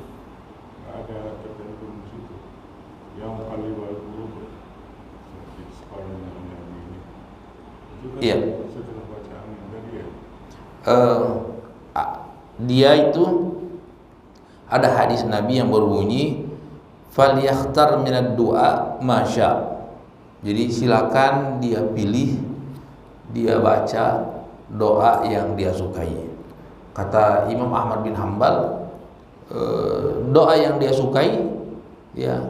ada tertentu di situ. Yang paling baru separuhnya ini. Itu kan
iya.
Setelah bacaan yang tadi ya.
Dia itu ada hadis Nabi yang berbunyi falyakhtar minad du'a masya. Jadi silakan dia pilih, dia baca doa yang dia sukai. Kata Imam Ahmad bin Hanbal, doa yang dia sukai, ya,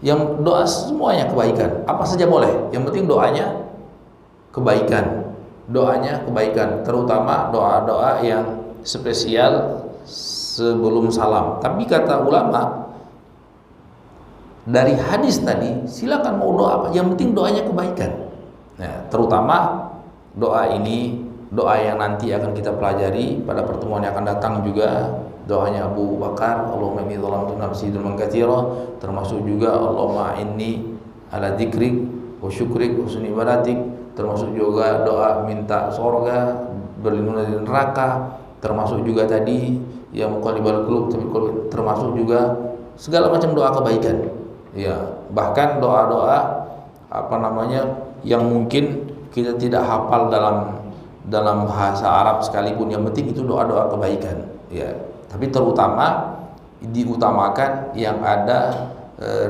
yang doa semuanya kebaikan, apa saja boleh. Yang penting doanya kebaikan, terutama doa-doa yang spesial sebelum salam. Tapi kata ulama, dari hadis tadi, silakan mau doa apa, yang penting doanya kebaikan. Nah, terutama doa ini, doa yang nanti akan kita pelajari pada pertemuan yang akan datang juga, doanya Abu Bakar, Allahumma inni zalamtu nafsi dzulman katsira, termasuk juga Allahumma inni ala dzikrik wa syukrik wa husni ibadatik, termasuk juga doa minta surga, berlindung dari neraka, termasuk juga tadi yang muqallibal qulub, termasuk juga segala macam doa kebaikan. Ya, bahkan doa-doa yang mungkin kita tidak hafal dalam bahasa Arab sekalipun, yang penting itu doa-doa kebaikan ya. Tapi terutama diutamakan yang ada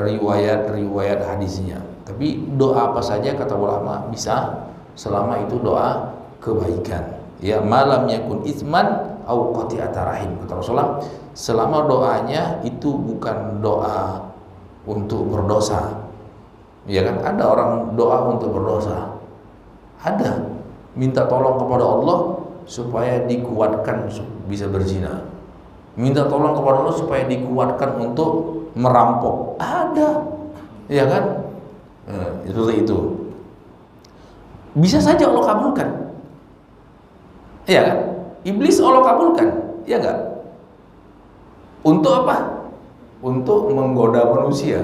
riwayat-riwayat hadisnya. Tapi doa apa saja kata ulama bisa selama itu doa kebaikan. Ya, malam yakun itsman au qati'ata rahim, kata Rasulullah, selama doanya itu bukan doa untuk berdosa. Ya kan, ada orang doa untuk berdosa. Ada minta tolong kepada Allah supaya dikuatkan bisa berzina. Minta tolong kepada Allah supaya dikuatkan untuk merampok. Ada. Ya kan? Itu. Bisa saja Allah kabulkan. Ya kan? Iblis Allah kabulkan. Ya enggak? Untuk apa? Untuk menggoda manusia.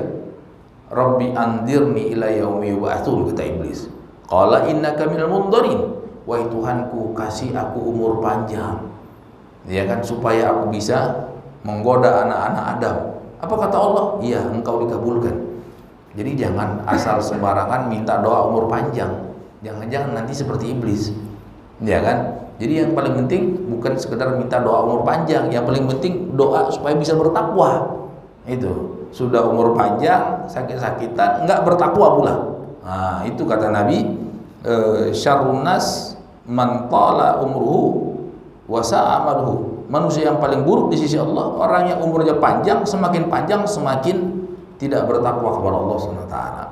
Rabbi andirni ila yaumi yub'atsun, kata iblis. Qala innaka minal mundharin. Wahai Tuhanku, kasih aku umur panjang. Ya kan, supaya aku bisa menggoda anak-anak Adam. Apa kata Allah? Iya, engkau dikabulkan. Jadi jangan asal sembarangan minta doa umur panjang. Jangan-jangan nanti seperti iblis. Ya kan? Jadi yang paling penting bukan sekedar minta doa umur panjang, yang paling penting doa supaya bisa bertakwa. Itu. Sudah umur panjang, sakit-sakitan, enggak bertakwa pula. Nah, itu kata Nabi, syarrun nas man tala umruhu wa sa'a amaluhu. Manusia yang paling buruk di sisi Allah orang yang umurnya panjang, semakin panjang semakin tidak bertakwa kepada Allah Subhanahu wa taala.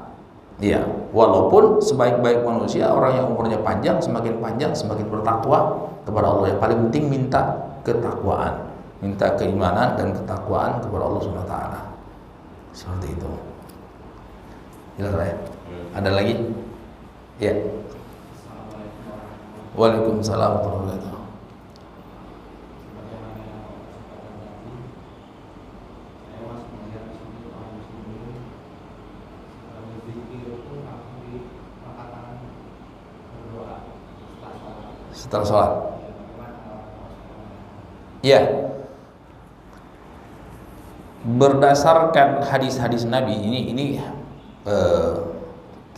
Iya, walaupun sebaik-baik manusia orang yang umurnya panjang, semakin panjang semakin bertakwa kepada Allah. Yang paling penting minta ketakwaan, minta keimanan dan ketakwaan kepada Allah Subhanahu wa taala. Seperti itu. Jelas ya? Ada lagi? Ya. Waalaikumsalam warahmatullahi wabarakatuh. Setelah sholat. Ya. Berdasarkan hadis-hadis Nabi ini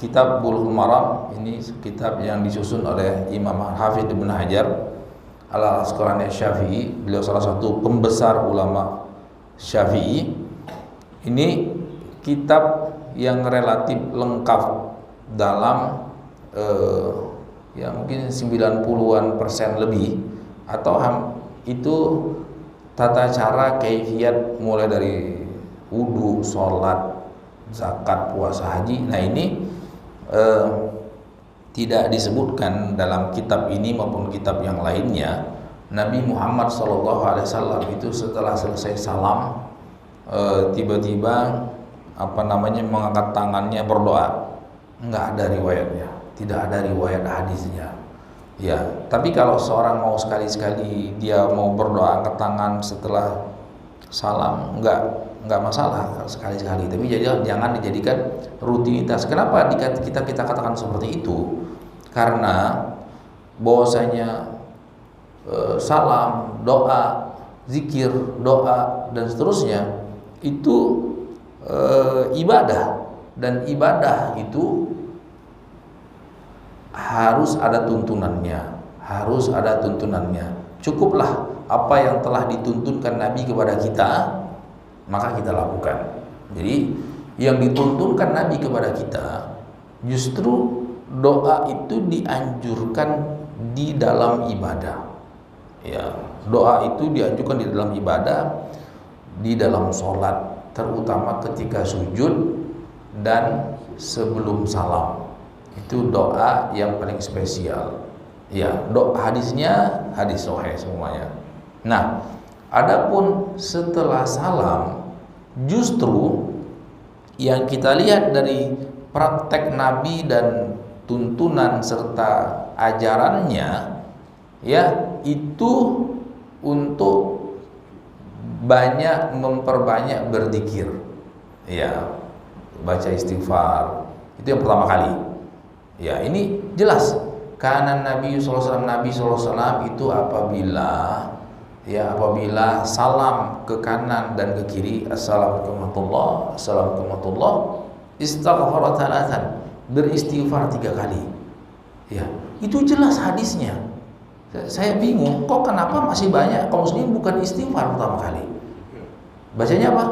kitab Bulughul Maram, ini kitab yang disusun oleh Imam Hafidz Ibnu Hajar Al-Asqalani Syafi'i. Beliau salah satu pembesar ulama Syafi'i. Ini kitab yang relatif lengkap dalam ya mungkin 90% lebih, atau itu tata cara kaifiat mulai dari wudu, sholat, zakat, puasa, haji. Nah ini tidak disebutkan dalam kitab ini maupun kitab yang lainnya. Nabi Muhammad SAW itu setelah selesai salam tiba-tiba mengangkat tangannya berdoa. Enggak ada riwayatnya, tidak ada riwayat hadisnya. Ya, tapi kalau seorang mau sekali-sekali dia mau berdoa angkat tangan setelah salam, enggak masalah sekali-sekali. Tapi jangan dijadikan rutinitas. Kenapa kita katakan seperti itu? Karena bahwasanya salam, doa, zikir, doa dan seterusnya itu ibadah, dan ibadah itu harus ada tuntunannya. Cukuplah apa yang telah dituntunkan Nabi kepada kita, maka kita lakukan. Jadi yang dituntunkan Nabi kepada kita, justru doa itu dianjurkan di dalam ibadah. Ya, doa itu dianjurkan di dalam ibadah, di dalam sholat, terutama ketika sujud dan sebelum salam. Itu doa yang paling spesial. Ya, doa hadisnya hadis sahih semuanya. Nah, adapun setelah salam, justru yang kita lihat dari praktek Nabi dan tuntunan serta ajarannya, ya, itu untuk memperbanyak berzikir, ya, baca istighfar. Itu yang pertama kali. Ya, ini jelas. Karena Nabi SAW itu apabila salam ke kanan dan ke kiri, assalamualaikum warahmatullahi wabarakatuh, istighfar thalathan, beristighfar 3 kali. Ya, itu jelas hadisnya. Saya bingung, kok kenapa masih banyak kaum muslimin bukan istighfar pertama kali? Bacanya apa?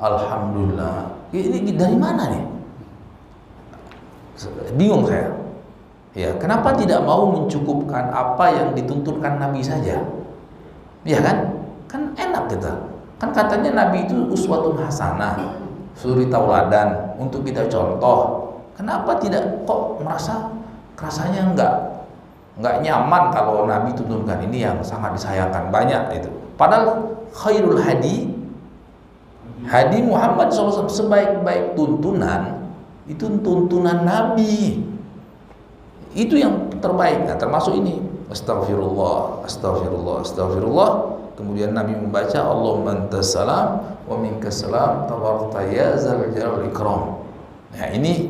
Alhamdulillah. Ini dari mana nih? Bingung saya. Ya, kenapa tidak mau mencukupkan apa yang dituntunkan Nabi saja? Ya kan? Kan enak kita. Kan katanya Nabi itu uswatun hasanah, suri tauladan untuk kita contoh. Kenapa tidak kok rasanya enggak nyaman kalau Nabi tuntunkan ini yang sangat disayangkan banyak itu. Padahal khairul hadi Muhammad SAW, sebaik-baik tuntunan itu tuntunan Nabi. Itu yang terbaik. Nah, termasuk ini. Astaghfirullah, astaghfirullah, astaghfirullah. Kemudian Nabi membaca Allahumma antas salam wa minkas salam tabarakta ya dzal jalali wal ikram. Nah, ini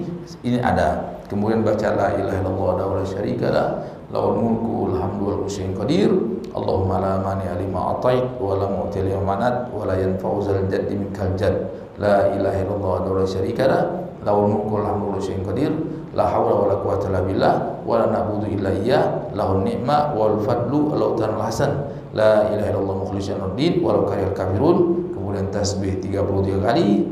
ada. Kemudian baca la ilaha illallah wa la syarika lah, lahul mulku wal hamdu wa huwa syai'un qadir. Allahumma la mani'a lima atait wa la mu'ti lima manat wa la yanfa'u dzal jaddi minkal jadd. La ilaha illallah wa la syarika lah, lahul mulku wal hamdu wa huwa syai'un qadir. La haula wa la quwwata illa billah wa la na'budu illa iyyah lahun ni'ma wal fadlu wa tanul hasan. La ilaha illallah mukhlishan ad-din walau karihal kafirun. Kemudian tasbih 33 kali,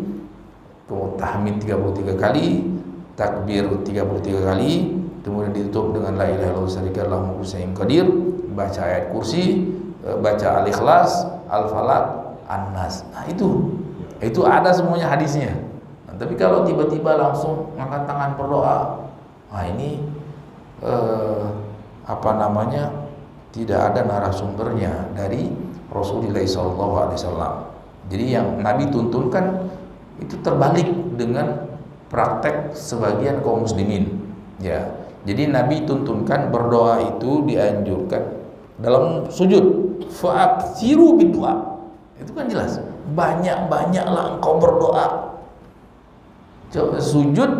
kemudian tahmid 33 kali, takbir 33 kali, kemudian ditutup dengan la ilaha illallah syarika lahu mulku syai'un qadir, baca ayat kursi, baca al-ikhlas, al-falaq, an-nas. Nah, itu ada semuanya hadisnya. Nah, tapi kalau tiba-tiba langsung angkat tangan berdoa, nah ini tidak ada narasumbernya dari Rasulullah SAW. Jadi yang Nabi tuntunkan itu terbalik dengan praktek sebagian kaum muslimin. Ya, jadi Nabi tuntunkan berdoa itu dianjurkan dalam sujud. Fa'aksiru bidua. Itu kan jelas. Banyak-banyaklah engkau berdoa. Coba sujud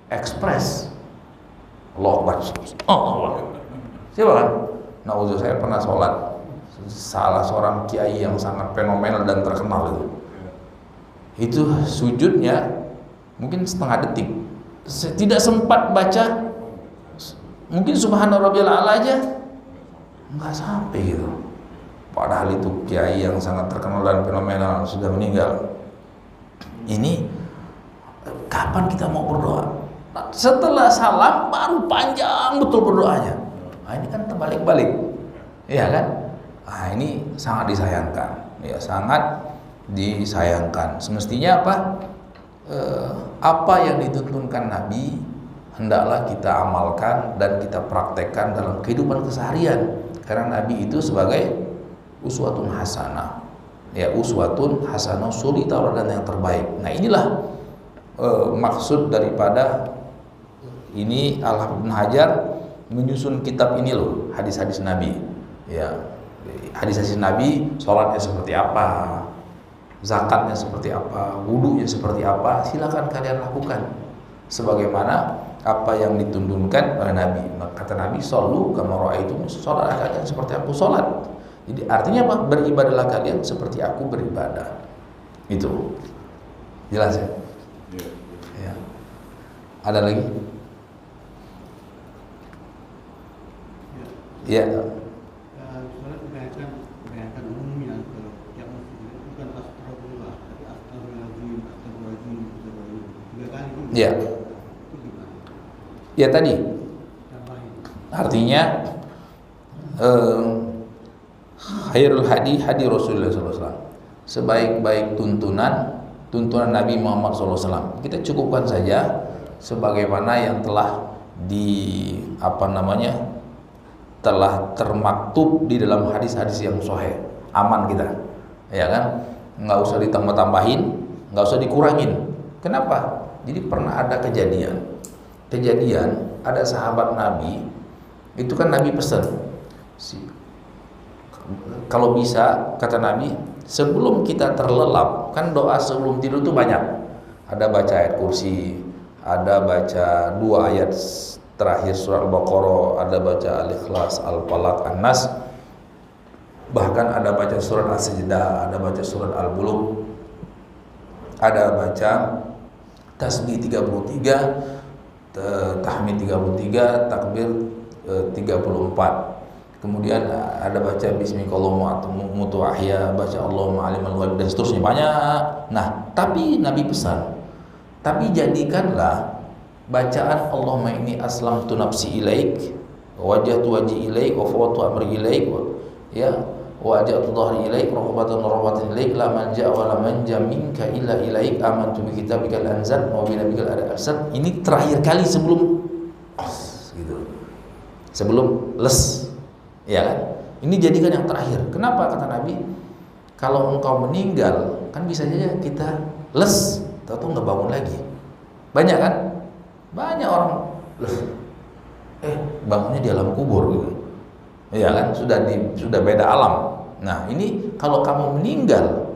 ekspres. Allahu Akbar. Allahu Akbar. Siapa kan? Nauzubillah, saya pernah sholat salah seorang kiai yang sangat fenomenal dan terkenal itu sujudnya mungkin setengah detik, tidak sempat baca mungkin subhana rabbiyal a'la aja nggak sampai gitu. Padahal itu kiai yang sangat terkenal dan fenomenal sudah meninggal. Ini kapan kita mau berdoa? Setelah salam baru panjang betul berdoanya. Nah, ini kan terbalik-balik, ya kan? Nah, ini sangat disayangkan, ya sangat disayangkan. Semestinya apa? Apa yang dituntunkan Nabi hendaklah kita amalkan dan kita praktekkan dalam kehidupan keseharian. Karena Nabi itu sebagai uswatun hasanah, ya uswatun hasanah, suri tauladan yang terbaik. Nah, inilah maksud daripada ini Al-Hafidz Ibnu Hajar menyusun kitab ini loh, hadis-hadis Nabi. Ya, hadis-hadis Nabi, sholatnya seperti apa, zakatnya seperti apa, wudunya seperti apa, silakan kalian lakukan sebagaimana apa yang dituntunkan oleh Nabi. Kata Nabi, shollu kama ra'aitumuni, sholatlah kalian seperti aku sholat. Jadi artinya apa? Beribadahlah kalian seperti aku beribadah. Itu jelas ya? Ya. Ada lagi? Ya.
Soalnya kebanyakan umumnya yang bukan astagfirullah, tapi astagfirullahaladzim, astagfirullahaladzim 3 kali.
Ya. Ya tadi. Artinya khairul hadi Rasulullah SAW. Sebaik-baik tuntunan Nabi Muhammad SAW. Kita cukupkan saja sebagaimana yang telah telah termaktub di dalam hadis-hadis yang sahih. Aman kita, ya kan? Nggak usah ditambah-tambahin, nggak usah dikurangin. Kenapa? Jadi pernah ada kejadian ada sahabat Nabi, itu kan Nabi pesan, kalau bisa kata Nabi, sebelum kita terlelap, kan doa sebelum tidur itu banyak. Ada baca ayat kursi, ada baca 2 ayat terakhir surat Al-Baqarah, ada baca Al-Ikhlas, Al-Falaq, An-Nas, bahkan ada baca surat As-Sajdah, ada baca surat Al-Bulugh, ada baca tasbih 33, tahmid 33, takbir 34. Kemudian ada baca bismillahirrahmanirrahim, mutu ahya, baca Allahumma alimul ghaib dan seterusnya banyak. Nah, tapi Nabi pesan, tapi jadikanlah bacaan Allahumma inni aslamtu nafsi ilaik, wajjahtu wajhi ilaik, wa fawwadtu amri ilaik, ya, wajjahtu dhahri ilaik, rahmatan ilaik, la manja wa la manja minka illa ilaik, amantu bi kitabikal anzal wa bi nabikal arsal. Ini terakhir kali sebelum gitu. Sebelum les. Ya kan? Ini jadikan yang terakhir. Kenapa kata Nabi? Kalau engkau meninggal, kan bisa saja kita les, tahu nggak bangun lagi. Banyak kan? Banyak orang bangunnya di alam kubur gitu. Ya kan? Sudah beda alam. Nah, ini kalau kamu meninggal,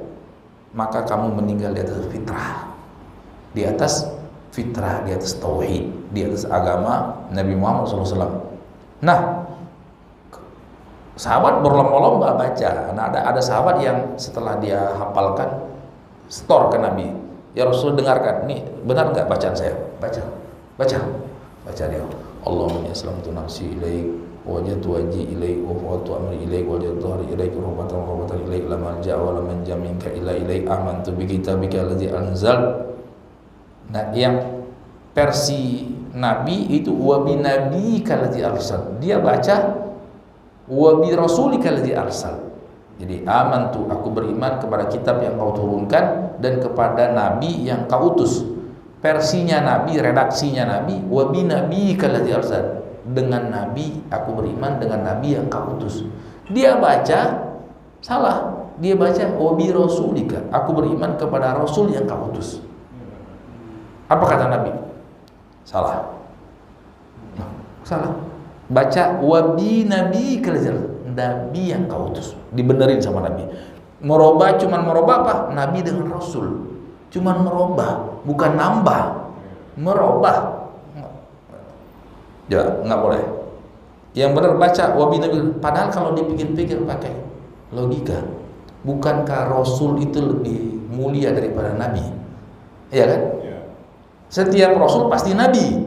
maka kamu meninggal di atas fitrah. Di atas fitrah, di atas tauhid, di atas agama Nabi Muhammad SAW. Nah, sahabat berlomba-lomba baca. Nah, ada sahabat yang setelah dia hafalkan store ke Nabi. Ya Rasul, dengarkan. Ini benar nggak bacaan saya? Baca dia. Allahumma aslamtu nafsi ilaik, wajjahtu wajhi ilaik, wa fawwadtu amri ilaik, wajjahtu dhahri ilaik, rahmatan ilaik, la malja'a wa la manja minka illa ilaik, amantu bi kitabika allazi anzal. Nah, yang versi Nabi itu wa bi nabiyika allazi arsal. Dia baca wa bi rasulika allazi arsal. Jadi amantu, aku beriman kepada kitab yang kau turunkan dan kepada nabi yang kau utus. Versinya Nabi, redaksinya Nabi, wa bi nabiyika allazi arsal. Dengan nabi, aku beriman dengan nabi yang kau utus. Dia baca salah. Dia baca wa bi rasulika, aku beriman kepada rasul yang kau utus. Apa kata Nabi? Salah. Salah. Baca wabi nabi kelazar, nabi yang kau utus. Dibenerin sama Nabi. Merubah, cuman merubah apa? Nabi dengan Rasul. Cuman merubah, bukan nambah. Merubah. Ya, nggak boleh. Yang benar baca wabi nabi. Padahal kalau dipikir-pikir pakai logika, bukankah Rasul itu lebih mulia daripada Nabi? Iya kan? Setiap Rasul pasti Nabi.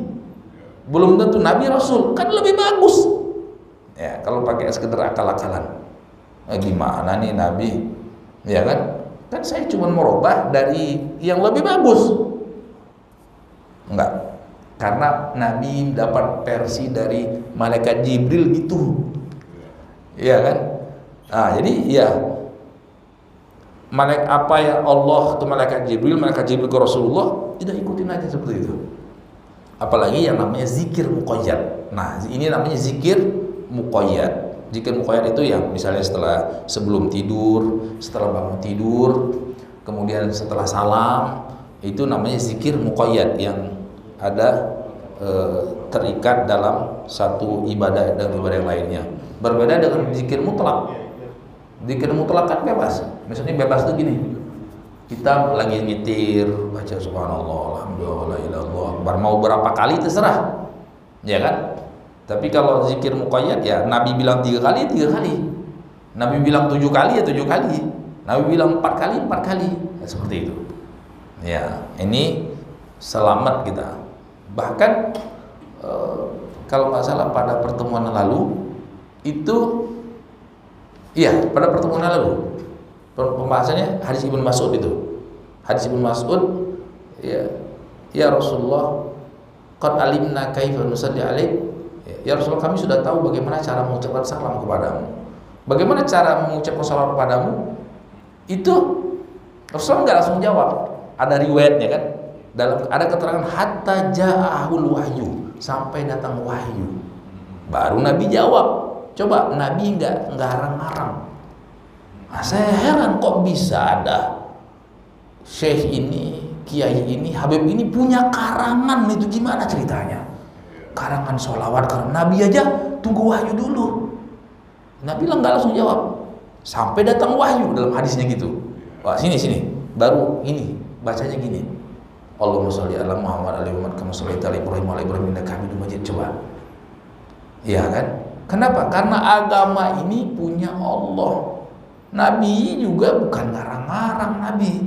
Belum tentu Nabi Rasul, kan lebih bagus. Ya, kalau pakai sekedar akal-akalan. Gimana nih Nabi? Ya kan? Kan saya cuma merubah dari yang lebih bagus. Enggak. Karena Nabi dapat versi dari malaikat Jibril gitu. Iya kan? Nah, jadi ya apa ya Allah ke malaikat Jibril ke Rasulullah, tidak ikutin aja seperti itu. Apalagi yang namanya zikir muqayyad. Nah, ini namanya zikir muqayyad. Zikir muqayyad itu yang misalnya sebelum tidur, setelah bangun tidur, kemudian setelah salam, itu namanya zikir muqayyad yang ada terikat dalam satu ibadah dan ibadah yang lainnya. Berbeda dengan zikir mutlak. Zikir mutlak kan bebas. Misalnya bebas itu gini. Kita lagi nyetir, baca subhanallah, alhamdulillah, la ilaha illallah, mau berapa kali terserah, ya kan? Tapi kalau zikir muqayyad ya Nabi bilang 3 kali, 3 kali. Nabi bilang 7 kali ya 7 kali. Nabi bilang 4 kali, 4 kali. Ya, seperti itu. Ya, ini selamat kita. Bahkan kalau nggak salah pada pertemuan lalu itu, iya pada pertemuan lalu. Pembahasannya hadis Ibnu Mas'ud itu. Hadis Ibnu Mas'ud, ya Rasulullah, qad alimna kaifa nusalli alaik. Ya Rasulullah, kami sudah tahu bagaimana cara mengucapkan salam kepadamu. Bagaimana cara mengucapkan salam kepadamu? Itu Rasulullah enggak langsung jawab. Ada riwayatnya kan? Ada keterangan hatta ja'ahul wahyu, sampai datang wahyu. Baru Nabi jawab. Coba Nabi enggak ngarang-ngarang. Nah, saya heran kok bisa ada syekh ini, kiai ini, habib ini punya karangan, itu gimana ceritanya? Karangan sholawat, karena Nabi aja tunggu wahyu dulu. Nabi lah nggak langsung jawab, sampai datang wahyu dalam hadisnya gitu. Wah, sini, baru ini bacanya gini. Allahumma sholli ala Muhammad alaihi Muhammad kama shallaita ala Ibrahim wa ala Ibrahim innaka Hamidum Majid. Coba. Iya kan? Kenapa? Karena agama ini punya Allah. Nabi juga bukan ngarang-ngarang Nabi.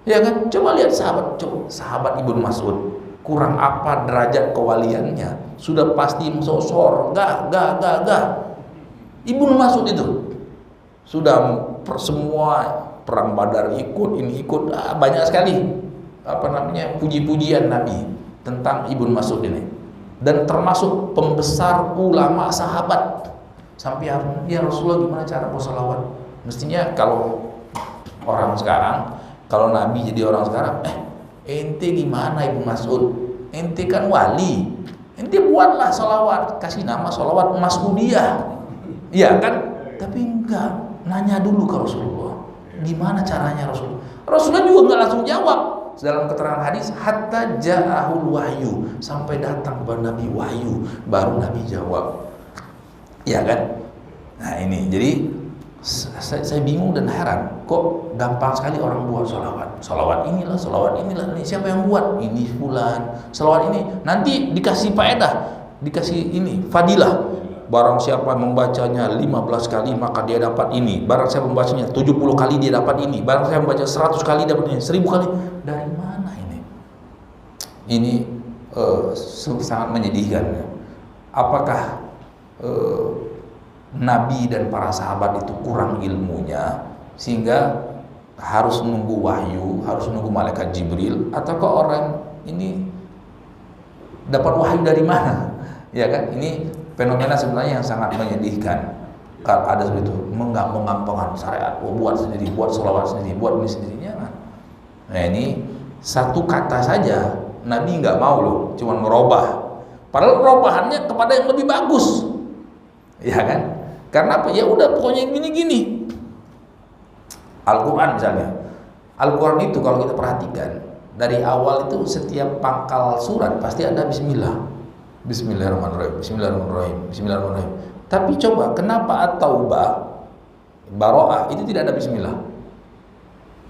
Ya kan? Coba lihat sahabat Ibnu Mas'ud. kurang apa derajat kewaliannya, sudah pasti masuk surga, gak. Ibnu Mas'ud itu sudah semua perang Badar ikut, ini ikut, banyak sekali puji-pujian Nabi tentang Ibnu Mas'ud ini, dan termasuk pembesar ulama sahabat. Sampai ya Rasulullah gimana cara bersolawat? Mestinya kalau orang sekarang, kalau Nabi jadi orang sekarang, ente gimana Ibnu Mas'ud? Ente kan wali, ente buatlah solawat, kasih nama solawat Mas'udiyah, iya kan? Tapi enggak, nanya dulu ke Rasulullah, gimana caranya Rasulullah? Rasulullah juga enggak langsung jawab. Dalam keterangan hadis, hatta ja'ahul wahyu, sampai datang kepada Nabi wahyu, baru Nabi jawab. Ya kan? Nah ini, jadi saya bingung dan heran, kok gampang sekali orang buat solawat inilah, ini siapa yang buat? Ini fulan, solawat ini nanti dikasih faedah, dikasih ini fadilah. Barang siapa membacanya 15 kali maka dia dapat ini, barang siapa membacanya 70 kali dia dapat ini, barang siapa membaca 100 kali dapat ini, 1000 kali. Dari mana ini? Ini sangat menyedihkan. Apakah Nabi dan para sahabat itu kurang ilmunya sehingga harus nunggu wahyu, harus nunggu malaikat Jibril, ataukah orang ini dapat wahyu dari mana? Ya kan, ini fenomena sebenarnya yang sangat menyedihkan. Kalau ada seperti itu, menggampangkan syariat, buat sendiri, buat sholawat sendiri, buat ini sendirinya kan. Nah ini satu kata saja Nabi nggak mau loh, cuma merubah. Padahal perubahannya kepada yang lebih bagus. Ya kan? Karena apa? Ya udah pokoknya gini-gini. Al-Quran misalnya, Al-Quran itu kalau kita perhatikan dari awal itu setiap pangkal surat pasti ada Bismillah, Bismillahirrahmanirrahim, Bismillahirrahmanirrahim, Bismillahirrahmanirrahim. Tapi coba kenapa At-Taubah, Baro'ah itu tidak ada Bismillah?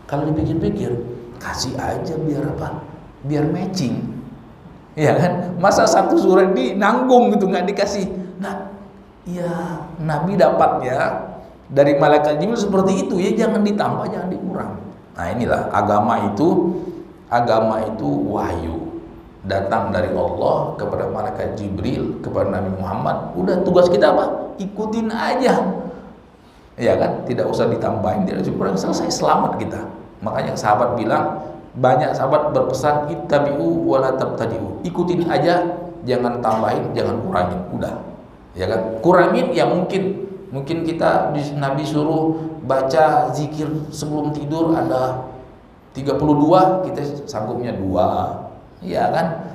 Kalau dipikir-pikir, kasih aja biar apa? Biar matching, ya kan? Masa satu surat ini nanggung gitu nggak dikasih? Nah, ya Nabi dapatnya dari malaikat Jibril seperti itu, ya jangan ditambah, jangan dikurang. Nah inilah agama itu wahyu, datang dari Allah kepada malaikat Jibril, kepada Nabi Muhammad. Udah tugas kita apa? Ikutin aja, ya kan? Tidak usah ditambahin, tidak usah dikurang, selesai, selamat kita. Makanya sahabat bilang, banyak sahabat berpesan ittabi'u wa la tabtadi'u, ikutin aja, jangan tambahin, jangan kurangin, udah. Ya kan, kurangin ya mungkin kita Nabi suruh baca zikir sebelum tidur ada 32, kita sanggupnya 2, ya kan,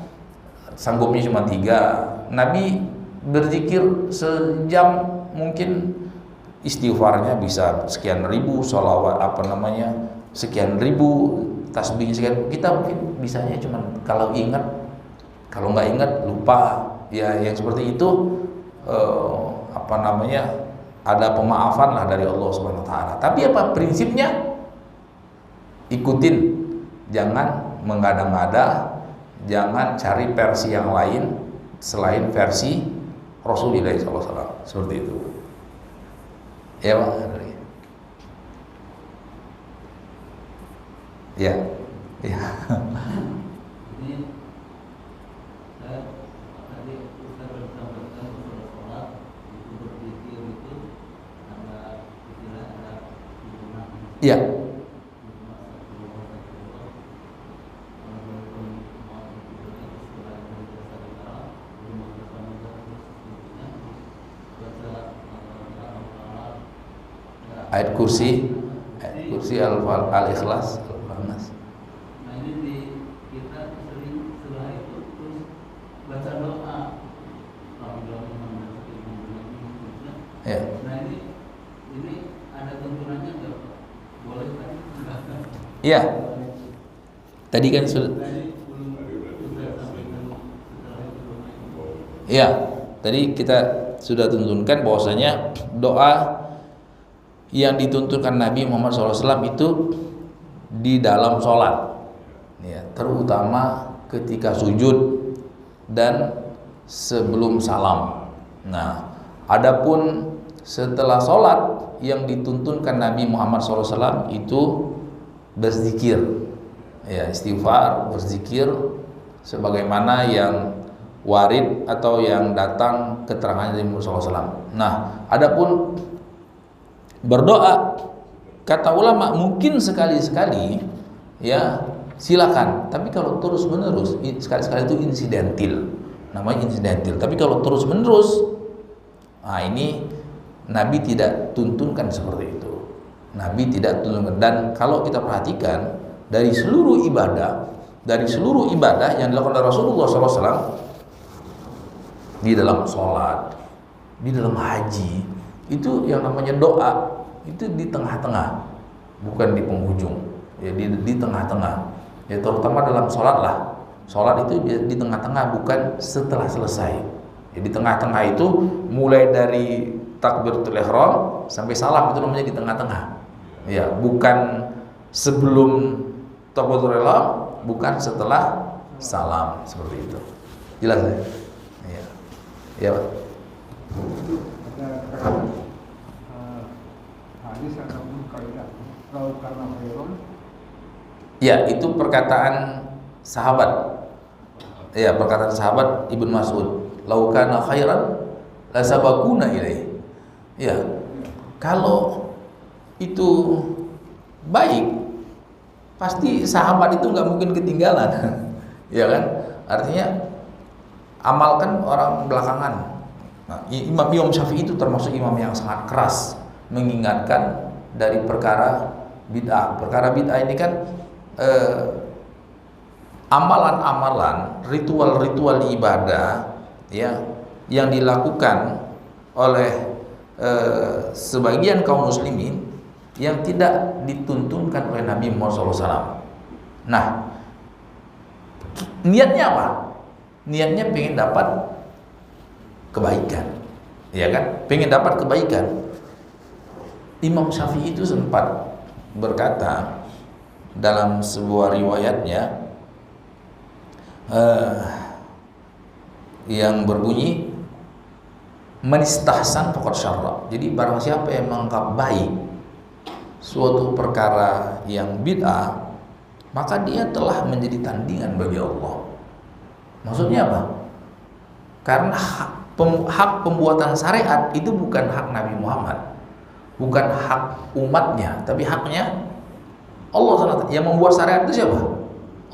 sanggupnya cuma 3. Nabi berzikir sejam, mungkin istighfarnya bisa sekian ribu, sholawat sekian ribu, tasbih sekian. Kita mungkin bisanya cuma kalau ingat, kalau nggak ingat lupa, ya yang seperti itu. Ada pemaafan lah dari Allah Subhanahu wa taala. Tapi apa prinsipnya? Ikutin, jangan mengada-ngada, jangan cari versi yang lain selain versi Rasulullah SAW. Seperti itu. Ya, Bang. Ya. Ya. Ya. Ayat kursi Al-Ikhlas, Al-Nas.
Nah ini kita sering setelah itu terus baca doa.
Ya.
Nah ini ada tuntunannya nggak? Boleh kan?
Iya. Tadi kan sudah. Iya. Tadi kita sudah tuntunkan bahwasanya doa yang dituntunkan Nabi Muhammad SAW itu di dalam sholat, ya, terutama ketika sujud dan sebelum salam. Nah, adapun setelah sholat yang dituntunkan Nabi Muhammad SAW itu berzikir, ya, istighfar, berzikir sebagaimana yang warid atau yang datang keterangan dari Muhammad SAW. Nah, adapun berdoa, kata ulama mungkin sekali-sekali ya silakan, tapi kalau terus-menerus, sekali-sekali itu insidentil, namanya insidentil. Tapi kalau terus-menerus, nah ini Nabi tidak tuntunkan seperti itu. Nabi tidak tuntunkan. Dan kalau kita perhatikan dari seluruh ibadah yang dilakukan oleh Rasulullah SAW, di dalam sholat, di dalam haji, itu yang namanya doa itu di tengah-tengah, bukan di penghujung. Ya, di tengah-tengah. Ya, terutama dalam sholat lah. Sholat itu di tengah-tengah, bukan setelah selesai. Ya, di tengah-tengah itu mulai dari takbiratul ihram sampai salam, itu namanya di tengah-tengah. Ya, bukan sebelum takbiratul ihram, bukan setelah salam, seperti itu. Jelas ya? Iya. Ya, Pak.
Ada hadis ataupun kaidah kalau karena khairon.
Ya, itu perkataan sahabat. Ya, perkataan sahabat Ibnu Mas'ud. Lau kana khairan la sabaquna ilaihi. Ya. Kalau itu baik, pasti sahabat itu nggak mungkin ketinggalan. Ya kan? Artinya amalkan orang belakangan. Nah, Imam Syafi'i itu termasuk imam yang sangat keras mengingatkan dari perkara bid'ah. Perkara bid'ah ini kan amalan-amalan, ritual-ritual ibadah ya yang dilakukan oleh sebagian kaum muslimin yang tidak dituntunkan oleh Nabi Muhammad SAW. Nah, niatnya apa? Niatnya pengen dapat kebaikan, ya kan? Pengen dapat kebaikan. Imam Syafi'i itu sempat berkata dalam sebuah riwayatnya yang berbunyi man istahsan faqad syarra. Jadi barang siapa yang menganggap baik suatu perkara yang bid'ah, maka dia telah menjadi tandingan bagi Allah. Maksudnya apa? Karena hak pembuatan syariat itu bukan hak Nabi Muhammad, bukan hak umatnya, tapi haknya Allah SWT. Yang membuat syariat itu siapa?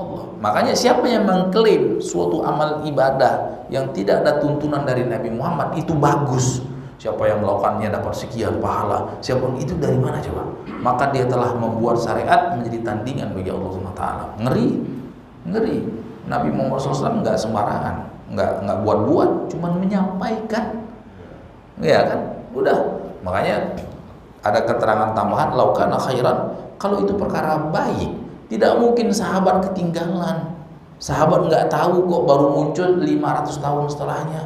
Allah. Makanya siapa yang mengklaim suatu amal ibadah yang tidak ada tuntunan dari Nabi Muhammad itu bagus, siapa yang melakukannya dapat sekian pahala, siapa itu dari mana coba? Maka dia telah membuat syariat menjadi tandingan bagi Allah SWT. Ngeri. Nabi Muhammad SAW nggak sembarangan, nggak buat-buat, cuman menyampaikan, ya kan? Udah. Makanya ada keterangan tambahan laukana khairan, kalau itu perkara baik, tidak mungkin sahabat ketinggalan. Sahabat nggak tahu kok, baru muncul 500 tahun setelahnya,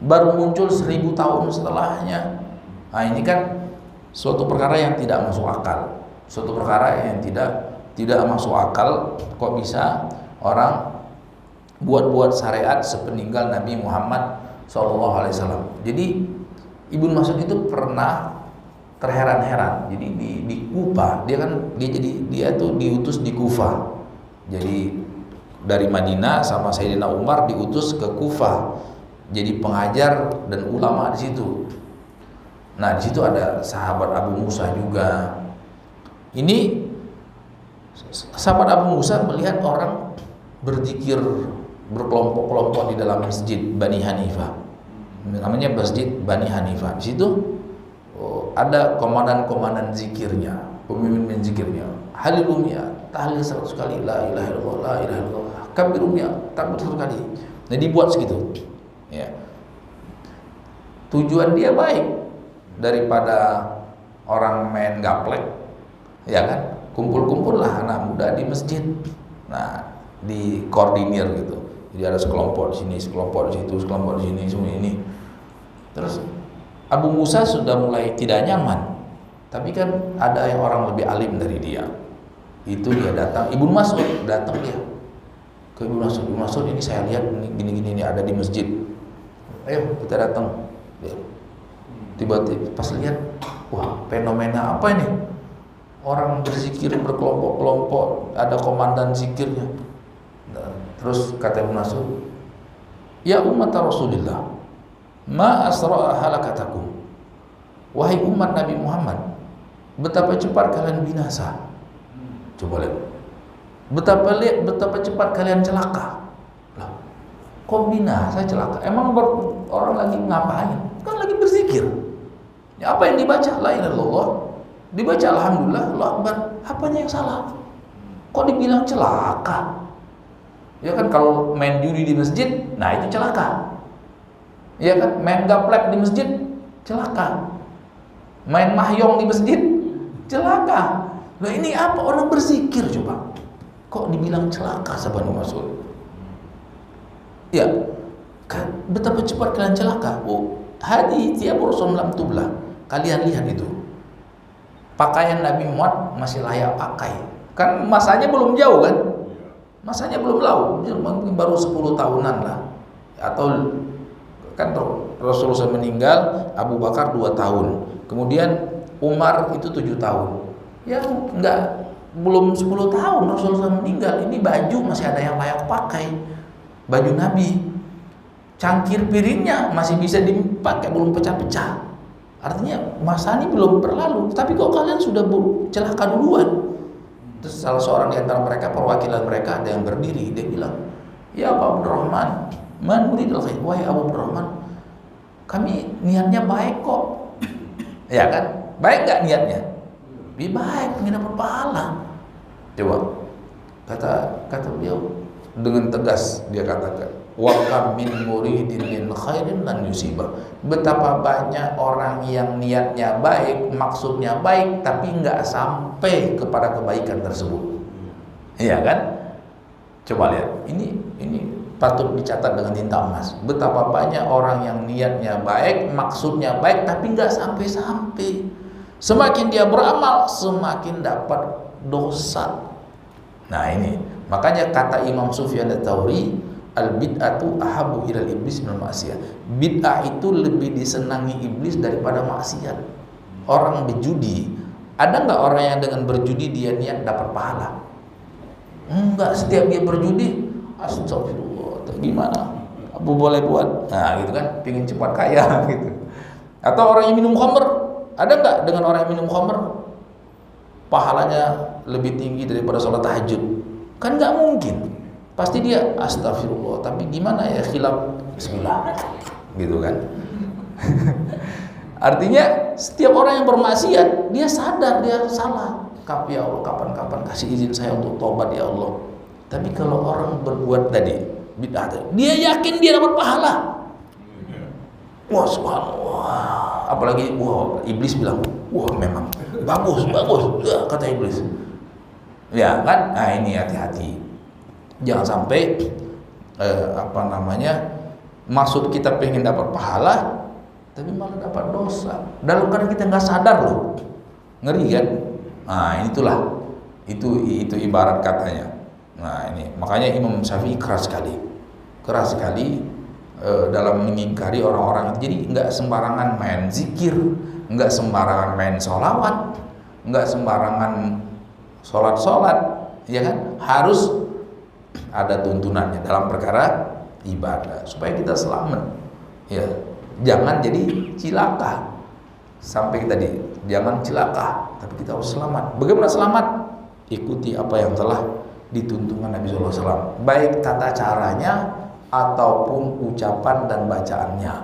baru muncul 1000 tahun setelahnya. Nah, ini kan suatu perkara yang tidak masuk akal, suatu perkara yang tidak masuk akal. Kok bisa orang buat syariat sepeninggal Nabi Muhammad SAW? Jadi Ibnu Mas'ud itu pernah terheran-heran. Jadi di Kufah, dia tuh diutus di Kufah. Jadi dari Madinah sama Sayyidina Umar diutus ke Kufah, jadi pengajar dan ulama di situ. Nah, di situ ada sahabat Abu Musa juga. Ini sahabat Abu Musa melihat orang berzikir berkelompok-kelompok di dalam masjid Bani Hanifah. Namanya Masjid Bani Hanifah. Di situ ada komandan-komandan zikirnya, pemimpin zikirnya. Halilumya, tahlil 100 kali, la ilaha illallah, la ilaha illallah. Kabirumya, takbir 100 kali. Nah, dibuat segitu. Ya. Tujuan dia baik, daripada orang main gaplek, ya kan? Kumpul-kumpul lah anak muda di masjid. Nah, dikoordinir gitu. Jadi ada sekelompok di sini, sekelompok di situ, sekelompok di sini, semua ini. Terus Abu Musa sudah mulai tidak nyaman, tapi kan ada yang orang lebih alim dari dia. Itu dia datang, Ibnu Mas'ud datang dia ke Ibnu Mas'ud. Ibnu Mas'ud, ini saya lihat gini-gini ini ada di masjid. Ayo kita datang. Tiba-tiba pas lihat, wah, fenomena apa ini? Orang berzikir berkelompok-kelompok, ada komandan zikirnya. Terus kata Ibnu Mas'ud, ya umat Rasulullah, ma asra'a halakatakum. Wahai umat Nabi Muhammad, betapa cepat kalian binasa. Coba lihat. Betapa cepat kalian celaka. Lah, kok binasa celaka? Emang orang lagi ngapain? Kan lagi berzikir. Ya, apa yang dibaca? La ilaha illallah. Dibaca alhamdulillah, Allahu akbar. Apanya yang salah? Kok dibilang celaka? Ya kan kalau main judi di masjid, nah itu celaka. Ya kan main gaplek di masjid, celaka. Main mahyong di masjid, celaka. Nah ini apa? Orang berzikir coba. Kok dibilang celaka sahabat Mas'ud? Ya, kan betapa cepat kalian celaka. Oh, hadi tiap Rasul lam tublah. Kalian lihat itu. Pakaian Nabi Muhammad masih layak pakai. Kan masanya belum jauh kan? Masanya belum jauh, mungkin baru 10 tahunan lah. Atau kan Rasulullah meninggal, Abu Bakar 2 tahun. Kemudian Umar itu 7 tahun. Ya belum 10 tahun Rasulullah meninggal. Ini baju masih ada yang layak pakai. Baju Nabi. Cangkir piringnya masih bisa dipakai, belum pecah-pecah. Artinya masa ini belum berlalu. Tapi kok kalian sudah celaka duluan? Terus salah seorang di antara mereka, perwakilan mereka, ada yang berdiri. Dia bilang, ya Abu Abdurrahman, man muridul khair. Wahai Abu Abdurrahman, kami niatnya baik kok. Ya kan? Baik gak niatnya? Baik, ingin dapat pahala. Coba kata beliau dengan tegas, dia katakan, wa kam min muridin min khairin lan yusibah. Betapa banyak orang yang niatnya baik, maksudnya baik, tapi nggak sampai kepada kebaikan tersebut. Iya kan? Coba lihat, ini patut dicatat dengan tinta emas. Betapa banyak orang yang niatnya baik, maksudnya baik, tapi nggak sampai-sampai. Semakin dia beramal, semakin dapat dosa. Nah ini, makanya kata Imam Sufyan Ats-Tsauri, al-bid'atu ahabu ilal iblis minal ma'siyah. Bid'ah itu lebih disenangi iblis daripada maksiat. Orang berjudi, ada nggak orang yang dengan berjudi dia niat dapat pahala? Enggak, setiap dia berjudi, astagfirullah, gimana? Aku boleh buat? Nah gitu kan, pingin cepat kaya gitu. Atau orang yang minum khamr, ada nggak dengan orang yang minum khamr pahalanya lebih tinggi daripada sholat tahajud? Kan nggak mungkin. Pasti dia astagfirullah, tapi gimana ya khilaf bismillah gitu kan. Artinya setiap orang yang bermaksiat dia sadar dia salah. Ya Allah, kapan-kapan kasih izin saya untuk tobat ya Allah. Tapi kalau orang berbuat tadi bid'ah, dia yakin dia dapat pahala. Wah subhanallah. Apalagi iblis bilang, wah memang bagus ya, kata iblis. Ya kan? Nah ini hati-hati. Jangan sampai maksud kita pengen dapat pahala tapi malah dapat dosa. Dalam keadaan kita nggak sadar loh, ngeri kan? Nah itu ibarat katanya. Nah ini makanya Imam Syafi'i keras sekali dalam mengingkari orang-orang. Jadi nggak sembarangan main zikir, nggak sembarangan main sholawat, nggak sembarangan sholat, ya kan? Harus ada tuntunannya dalam perkara ibadah supaya kita selamat. Ya, jangan jadi cilaka. Sampai tadi, jangan cilaka, tapi kita harus selamat. Bagaimana selamat? Ikuti apa yang telah dituntunkan Nabi SAW, baik tata caranya ataupun ucapan dan bacaannya.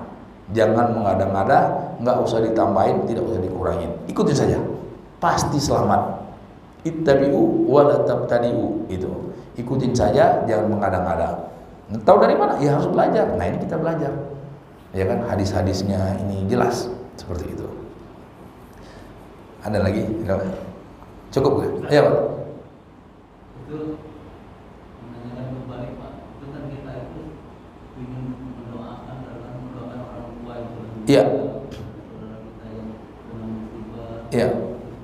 Jangan mengada-ngada, nggak usah ditambahin, tidak usah dikurangin. Ikutin saja, pasti selamat. Ittabi'u wa la tabtadi'u, itu. Ikutin saja, jangan mengada-ngada. Tahu dari mana? Ya harus belajar. Nah ini kita belajar. Ya kan, hadis-hadisnya ini jelas seperti itu. Ada lagi? Cukup nggak? Ayo Pak.
Itu menanyakan kembali Pak. Itu kan kita itu ingin mendoakan orang tua itu.
Iya.
Saudara kita yang kena musibah.
Iya.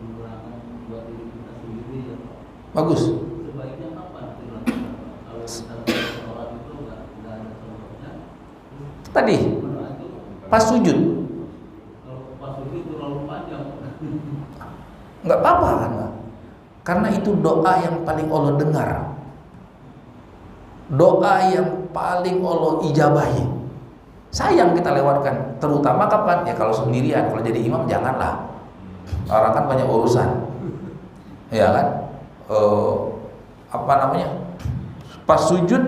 Mendoakan buat diri kita sendiri ya Pak.
Bagus.
Sebaiknya kapan dilakukan Pak? Kalau misalnya sholat itu nggak ada contohnya.
Tadi
Mendoa itu
pas sujud
kalau pas sujud terlalu panjang.
nggak apa-apa kan, karena itu doa yang paling Allah dengar. doa yang paling Allah ijabahi. Sayang kita lewatkan, terutama kapan? Ya kalau sendirian. Kalau jadi imam janganlah. Orang kan banyak urusan. Ya kan? Pas sujud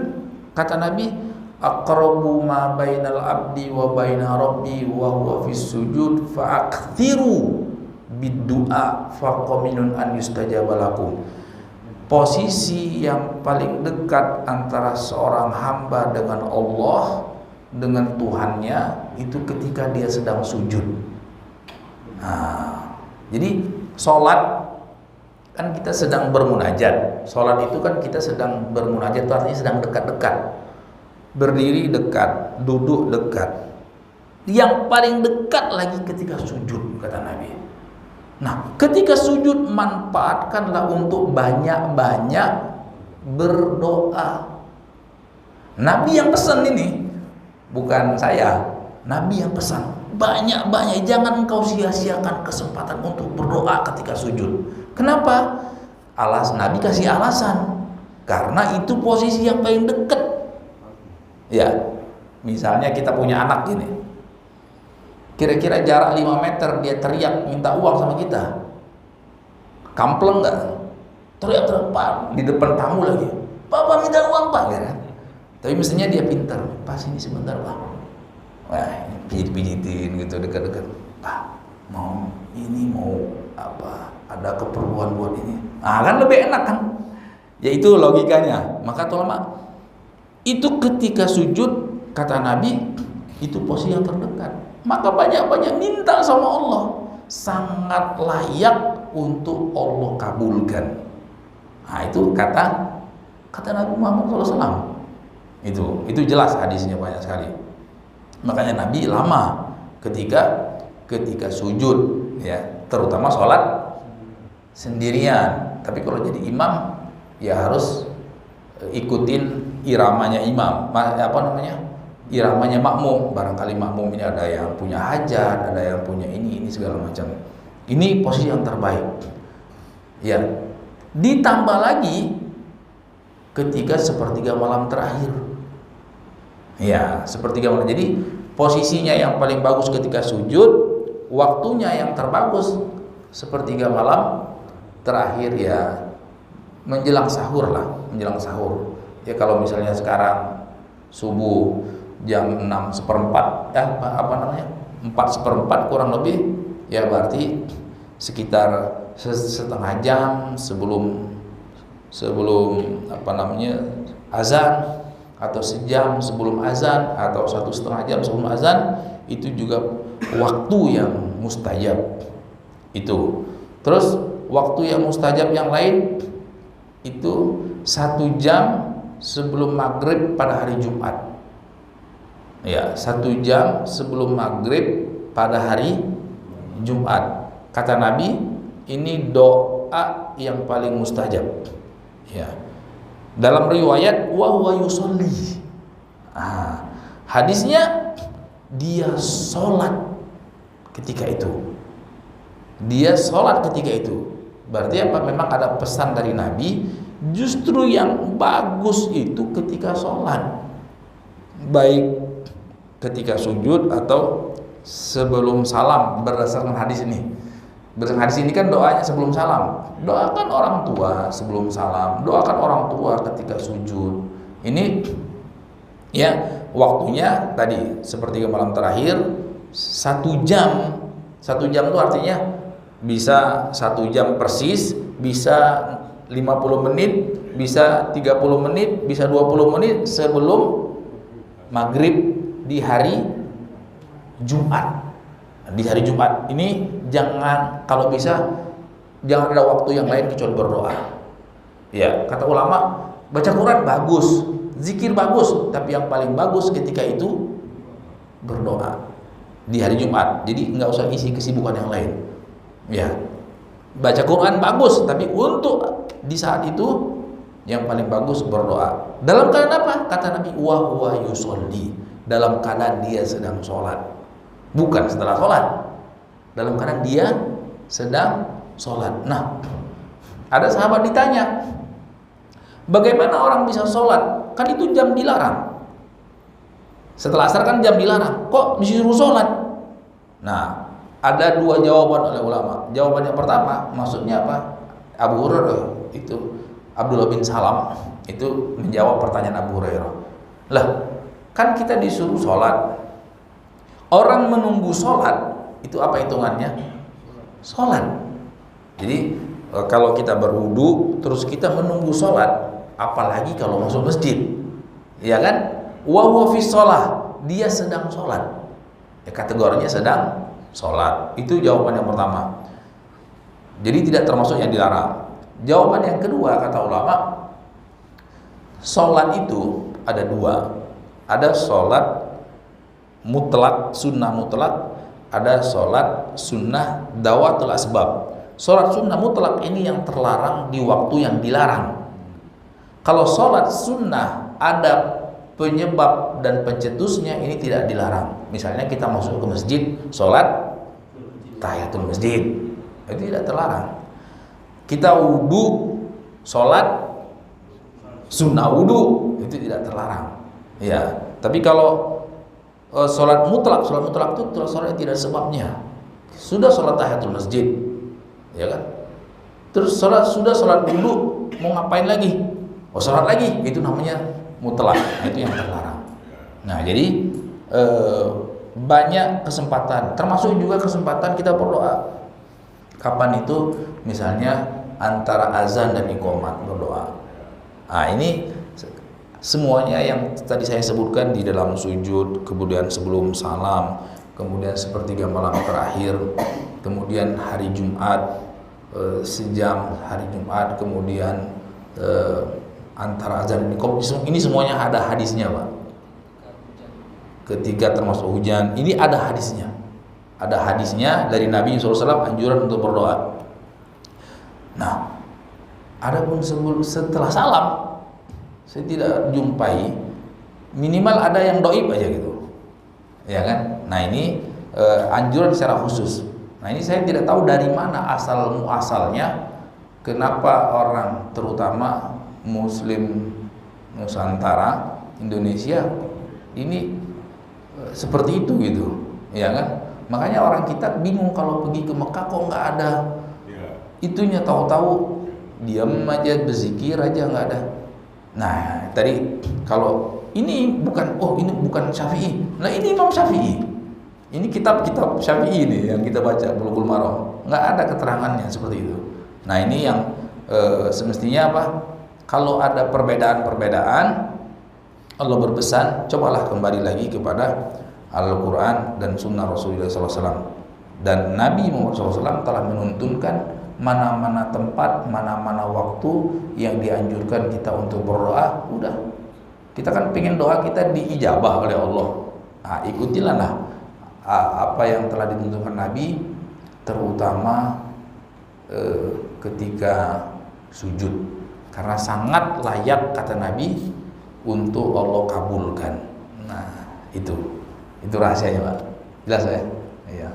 kata Nabi, aqrabu ma bainal abdi wa baina rabbi wa huwa fis sujud fa akthiru bid-du'a fa qaminun an yustajaba lakum. Posisi yang paling dekat antara seorang hamba dengan Allah, dengan Tuhannya, itu ketika dia sedang sujud. Nah, jadi sholat kan kita sedang bermunajat. Sholat itu kan kita sedang bermunajat, itu artinya sedang dekat-dekat. Berdiri dekat, duduk dekat. Yang paling dekat lagi ketika sujud, kata Nabi. Nah, ketika sujud manfaatkanlah untuk banyak-banyak berdoa. Nabi yang pesan ini, bukan saya. Nabi yang pesan, banyak-banyak, jangan engkau sia-siakan kesempatan untuk berdoa ketika sujud. Kenapa? Nabi kasih alasan, karena itu posisi yang paling dekat. Ya, misalnya kita punya anak gini, kira-kira jarak 5 meter dia teriak minta uang sama kita, kampleng nggak? Teriak-teriak Pak, di depan tamu lagi, Bapak minta uang Pak, ya kan? Tapi mestinya dia pintar, pas ini sebentar Pak. Wah, pijit-pijitin gitu dekat-dekat. Pak, mau apa? Ada keperluan buat ini. Ah, kan lebih enak kan? Ya itu logikanya. Maka ulama itu ketika sujud, kata Nabi, itu posisi yang terdekat. Maka banyak-banyak minta sama Allah, sangat layak untuk Allah kabulkan. Nah, itu kata Nabi Muhammad SAW. Itu jelas hadisnya banyak sekali. Makanya Nabi lama ketika sujud, ya, terutama sholat sendirian. Tapi kalau jadi imam, ya harus ikutin iramanya imam. Iramanya makmum. Barangkali makmum ini ada yang punya hajat, ada yang punya ini segala macam. Ini posisi yang terbaik. Ya, ditambah lagi ketika sepertiga malam terakhir. Ya, sepertiga malam. Jadi posisinya yang paling bagus ketika sujud, waktunya yang terbagus sepertiga malam terakhir, ya menjelang sahur lah, menjelang sahur. Ya kalau misalnya sekarang subuh jam 6:04, 4:04 kurang lebih, ya berarti sekitar setengah jam sebelum azan, atau sejam sebelum azan, atau 1,5 jam sebelum azan, itu juga waktu yang mustajab. Itu terus waktu yang mustajab yang lain itu 1 jam sebelum maghrib pada hari Jumat. Ya, 1 jam sebelum maghrib pada hari Jumat. Kata Nabi, ini doa yang paling mustajab. Ya. Dalam riwayat wa huwa yusolli. Hadisnya dia sholat ketika itu. Dia sholat ketika itu. Berarti apa? Memang ada pesan dari Nabi. Justru yang bagus itu ketika sholat, baik ketika sujud atau sebelum salam. Berdasarkan hadis ini, kan doanya sebelum salam. Doakan orang tua sebelum salam, doakan orang tua ketika sujud. Ini ya waktunya tadi sepertiga malam terakhir, 1 jam. 1 jam itu artinya bisa 1 jam persis, bisa 50 menit, bisa 30 menit, bisa 20 menit sebelum maghrib di hari Jumat. Di hari Jumat ini jangan, kalau bisa jangan ada waktu yang lain kecuali berdoa. Ya, kata ulama, baca Quran bagus, zikir bagus, tapi yang paling bagus ketika itu berdoa di hari Jumat. Jadi nggak usah isi kesibukan yang lain. Ya, baca Quran bagus, tapi untuk di saat itu yang paling bagus berdoa. Dalam keadaan apa? Kata Nabi, wa huwa yusolli, dalam keadaan dia sedang sholat, bukan setelah sholat. Dalam keadaan dia sedang sholat. Nah, ada sahabat ditanya, Bagaimana orang bisa sholat? Kan itu jam dilarang. Setelah asar kan jam dilarang. Kok disuruh sholat? Nah, ada dua jawaban oleh ulama. Jawaban yang pertama, maksudnya apa? Abu Hurairah itu, Abdullah bin Salam itu menjawab pertanyaan Abu Hurairah. Lah, kan kita disuruh sholat. Orang menunggu sholat itu apa hitungannya? Sholat. Jadi kalau kita berwudu terus kita menunggu sholat, apalagi kalau masuk masjid, ya kan? Wa huwa fi sholah, dia sedang sholat. Ya, kategorinya sedang sholat. Itu jawaban yang pertama. Jadi tidak termasuk yang dilarang. Jawaban yang kedua kata ulama, sholat itu ada dua. Ada sholat mutlak, sunnah mutlak, ada sholat sunnah dawatul asbab. Sholat sunnah mutlak ini yang terlarang di waktu yang dilarang. Kalau sholat sunnah ada penyebab dan pencetusnya, ini tidak dilarang. Misalnya kita masuk ke masjid, sholat tahiyatul masjid, itu tidak terlarang. Kita wudu, sholat sunnah wudu, itu tidak terlarang. Ya, tapi kalau sholat mutlak itu sholat yang tidak sebabnya. Sudah sholat tahiyatul masjid, ya kan? Terus sudah sholat wudu, mau ngapain lagi? Oh, sholat lagi, itu namanya mutlak. Nah, itu yang terlarang. Nah, jadi banyak kesempatan, termasuk juga kesempatan kita berdoa. Kapan itu? Misalnya antara azan dan iqamat berdoa. Nah, ini semuanya yang tadi saya sebutkan di dalam sujud, kemudian sebelum salam, kemudian sepertiga malam terakhir, kemudian hari Jumat, sejam hari Jumat, kemudian antara azan dan iqamat, ini semuanya ada hadisnya, Pak. Ketika termasuk hujan, ini ada hadisnya. Ada hadisnya dari Nabi SAW anjuran untuk berdoa. Nah, adapun setelah salam, saya tidak jumpai, minimal ada yang doib aja gitu, ya kan? Nah, ini anjuran secara khusus. Nah, ini saya tidak tahu dari mana asal muasalnya, kenapa orang terutama Muslim Nusantara Indonesia ini seperti itu gitu, ya kan? Makanya orang kita bingung kalau pergi ke Mekah kok nggak ada itunya, tahu-tahu diam aja, berzikir aja nggak ada. Nah, tadi kalau ini bukan Syafi'i. Nah, ini Imam Syafi'i. Ini kitab-kitab Syafi'i ini yang kita baca, Bulughul Maram. Nggak ada keterangannya seperti itu. Nah, ini yang semestinya apa? Kalau ada perbedaan-perbedaan, Allah berpesan, cobalah kembali lagi kepada Al-Quran dan Sunnah Rasulullah SAW. Dan Nabi Muhammad SAW telah menuntunkan mana-mana tempat, mana-mana waktu yang dianjurkan kita untuk berdoa. Udah, kita kan pengen doa kita diijabah oleh Allah. Nah, ikutilah apa yang telah ditentukan Nabi, terutama ketika sujud, karena sangat layak kata Nabi untuk Allah kabulkan. Nah, itu rahasianya, Pak. Jelas ya? Iya.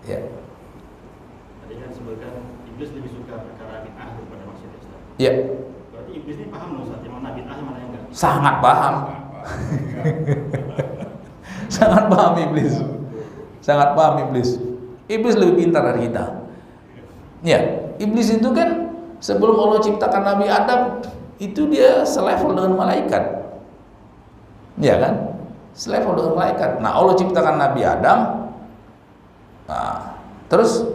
Ya.
Tadi kan sebutkan iblis lebih suka perkara bid'ah daripada maksiat Islam.
Iya.
Berarti iblis ini paham Ustaz, yang mana bid'ah, yang mana yang enggak?
Sangat paham. Sangat paham iblis. Sangat paham iblis. Iblis lebih pintar dari kita. Ya, iblis itu kan sebelum Allah ciptakan Nabi Adam, itu dia selevel dengan malaikat. Ya kan? Selevel dengan malaikat. Nah, Allah ciptakan Nabi Adam. Nah, terus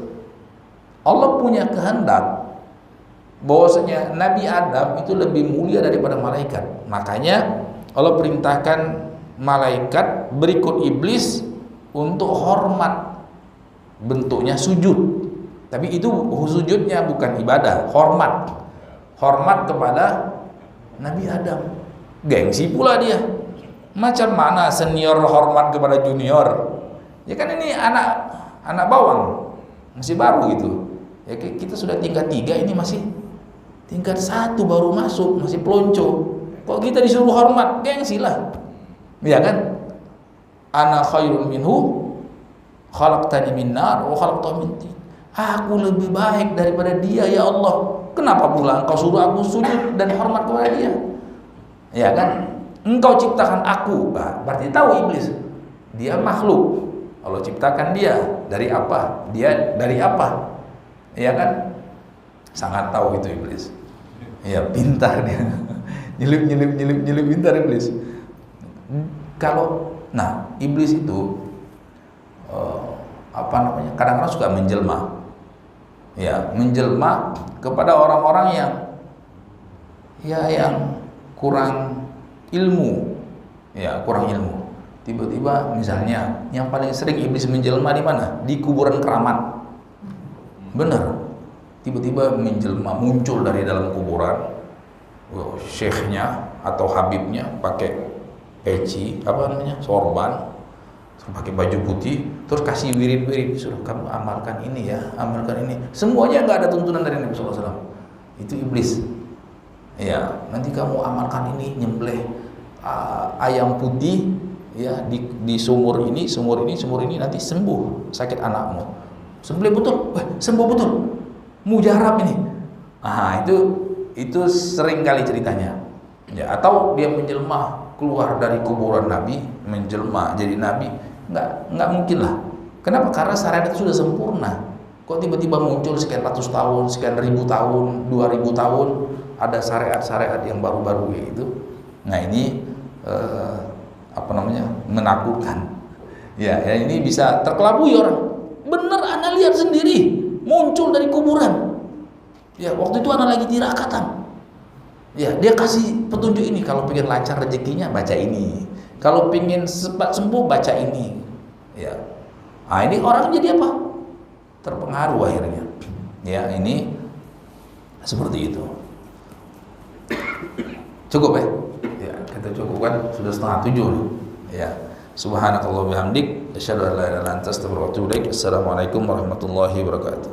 Allah punya kehendak bahwasanya Nabi Adam itu lebih mulia daripada malaikat. Makanya Allah perintahkan malaikat berikut iblis untuk hormat, bentuknya sujud. Tapi itu sujudnya bukan ibadah, hormat kepada Nabi Adam. Gengsi pula dia. Macam mana senior hormat kepada junior? Ya kan ini anak bawang, masih baru gitu. Ya kita sudah tingkat 3, ini masih tingkat 1 baru masuk, masih pelonco. Kok kita disuruh hormat? Gengsi lah. Ya kan? Ana khairun minhu, khalaqtani min nar wa khalaqtahu min tin. Aku lebih baik daripada dia ya Allah. Kenapa pula engkau suruh aku sujud dan hormat kepada dia? Ya kan? Engkau ciptakan aku. Nah, berarti tahu iblis. Dia makhluk. Allah ciptakan dia dari apa? Dia dari apa? Ya kan? Sangat tahu itu iblis. Ya, pintar dia. Nyelip pintar iblis. Nah, iblis itu kadang-kadang suka menjelma. Ya, menjelma kepada orang-orang yang kurang ilmu. Ya, kurang ilmu. Tiba-tiba misalnya yang paling sering iblis menjelma di mana? Di kuburan keramat. Benar. Tiba-tiba menjelma, muncul dari dalam kuburan. Syekhnya atau habibnya pakai peci, sorban, pakai baju putih, terus kasih wirid-wirid, suruh kamu amalkan ini ya, amalkan ini. Semuanya nggak ada tuntunan dari Nabi SAW. Itu iblis. Ya, nanti kamu amalkan ini, nyembelih ayam putih, ya di sumur ini nanti sembuh sakit anakmu. Sembelih betul, sembuh betul, mujarab ini. Ah, itu sering kali ceritanya. Ya, atau dia menjelma keluar dari kuburan Nabi, menjelma jadi Nabi. Nggak mungkin lah. Kenapa? Karena syariat itu sudah sempurna. Kok tiba-tiba muncul sekian ratus tahun, sekian ribu tahun, 2000 tahun ada syariat-syariat yang baru-baru itu. Nah, ini menakutkan. Ya, ini bisa terkelabui orang. Bener, ana lihat sendiri, muncul dari kuburan. Ya, waktu itu ana lagi tirakatan. Ya, dia kasih petunjuk ini, kalau pengen lancar rezekinya baca ini. Kalau pengen cepat sembuh baca ini. Ya. Nah, ini orang jadi apa? Terpengaruh akhirnya. Ya, ini seperti itu. Cukup ya? Ya, kita cukupkan, sudah 6:30 nih. Ya. Subhanakallah bihamdik, asyhadu an la ilaha illa anta astaghfiruka wa atubu ilaik. Assalamualaikum warahmatullahi wabarakatuh.